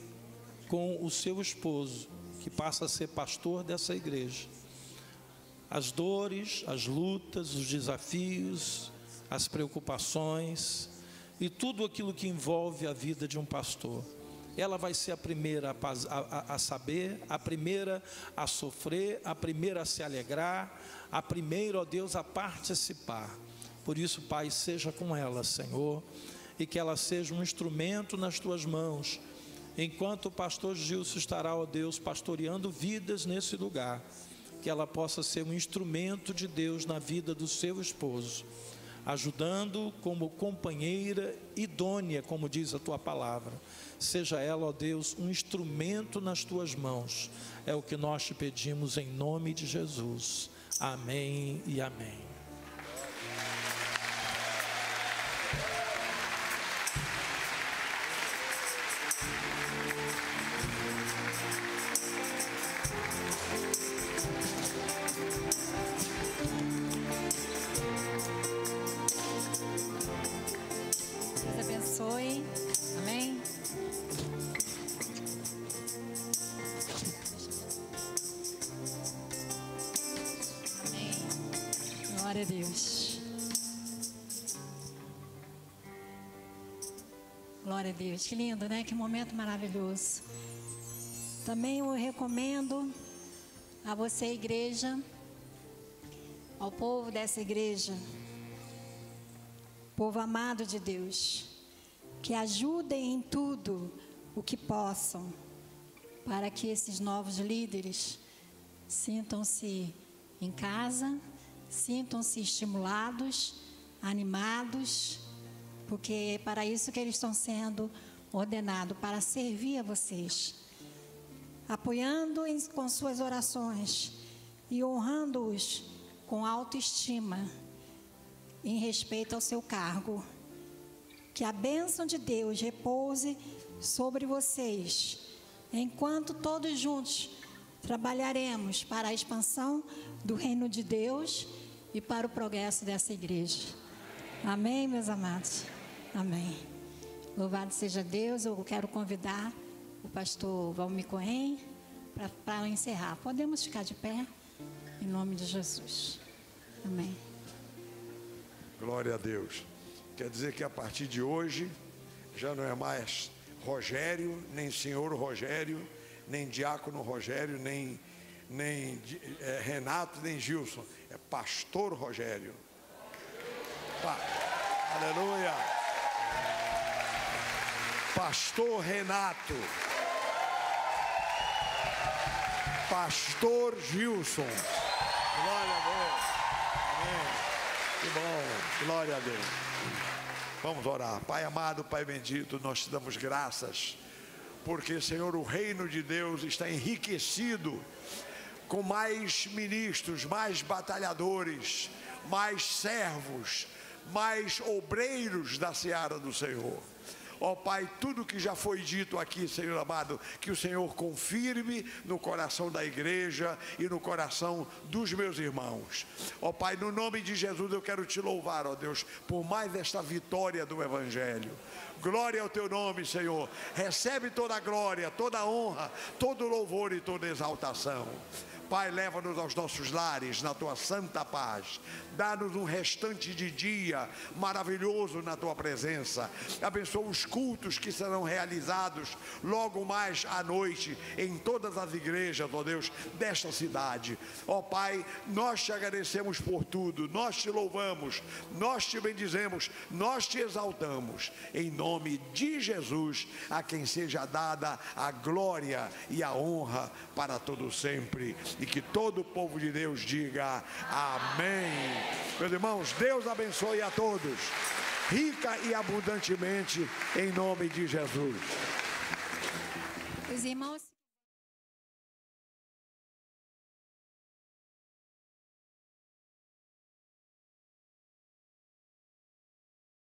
com o seu esposo, que passa a ser pastor dessa igreja, as dores, as lutas, os desafios, as preocupações e tudo aquilo que envolve a vida de um pastor. Ela vai ser a primeira a saber, a primeira a sofrer, a primeira a se alegrar, a primeira, ó Deus, a participar. Por isso, Pai, seja com ela, Senhor, e que ela seja um instrumento nas tuas mãos, enquanto o pastor Gilson estará, ó Deus, pastoreando vidas nesse lugar, que ela possa ser um instrumento de Deus na vida do seu esposo, ajudando como companheira idônea, como diz a tua palavra. Seja ela, ó Deus, um instrumento nas tuas mãos. É o que nós te pedimos em nome de Jesus. Amém e amém. Deus abençoe. Amém. Amém. Glória a Deus. Glória a Deus. Que lindo, né? Que momento maravilhoso. Também eu recomendo a você, igreja, ao povo dessa igreja, povo amado de Deus, que ajudem em tudo o que possam, para que esses novos líderes sintam-se em casa, sintam-se estimulados, animados, porque é para isso que eles estão sendo ordenados, para servir a vocês, apoiando com suas orações e honrando-os com autoestima, em respeito ao seu cargo. Que a bênção de Deus repouse sobre vocês, enquanto todos juntos trabalharemos para a expansão do reino de Deus e para o progresso dessa igreja. Amém, meus amados? Amém. Louvado seja Deus. Eu quero convidar o pastor Valmir Cohen para encerrar. Podemos ficar de pé, em nome de Jesus. Amém. Glória a Deus. Quer dizer que a partir de hoje já não é mais Rogério, nem senhor Rogério, nem diácono Rogério, nem Renato, nem Gilson. É pastor Rogério. Aleluia. Pastor Renato. Pastor Gilson. Glória a Deus. Amém. Que bom, glória a Deus. Vamos orar. Pai amado, Pai bendito, nós te damos graças, porque, Senhor, o reino de Deus está enriquecido com mais ministros, mais batalhadores, mais servos, mais obreiros da seara do Senhor. Ó Pai, tudo que já foi dito aqui, Senhor amado, que o Senhor confirme no coração da igreja e no coração dos meus irmãos. Ó Pai, no nome de Jesus eu quero te louvar, ó Deus, por mais esta vitória do Evangelho. Glória ao teu nome, Senhor. Recebe toda a glória, toda a honra, todo o louvor e toda a exaltação. Pai, leva-nos aos nossos lares na tua santa paz. Dá-nos um restante de dia maravilhoso na tua presença. Abençoa os cultos que serão realizados logo mais à noite em todas as igrejas, ó Deus, desta cidade. Ó Pai, nós te agradecemos por tudo, nós te louvamos, nós te bendizemos, nós te exaltamos. Em nome de Jesus, a quem seja dada a glória e a honra para todo sempre. E que todo o povo de Deus diga amém. Meus irmãos, Deus abençoe a todos, rica e abundantemente, em nome de Jesus. Os irmãos...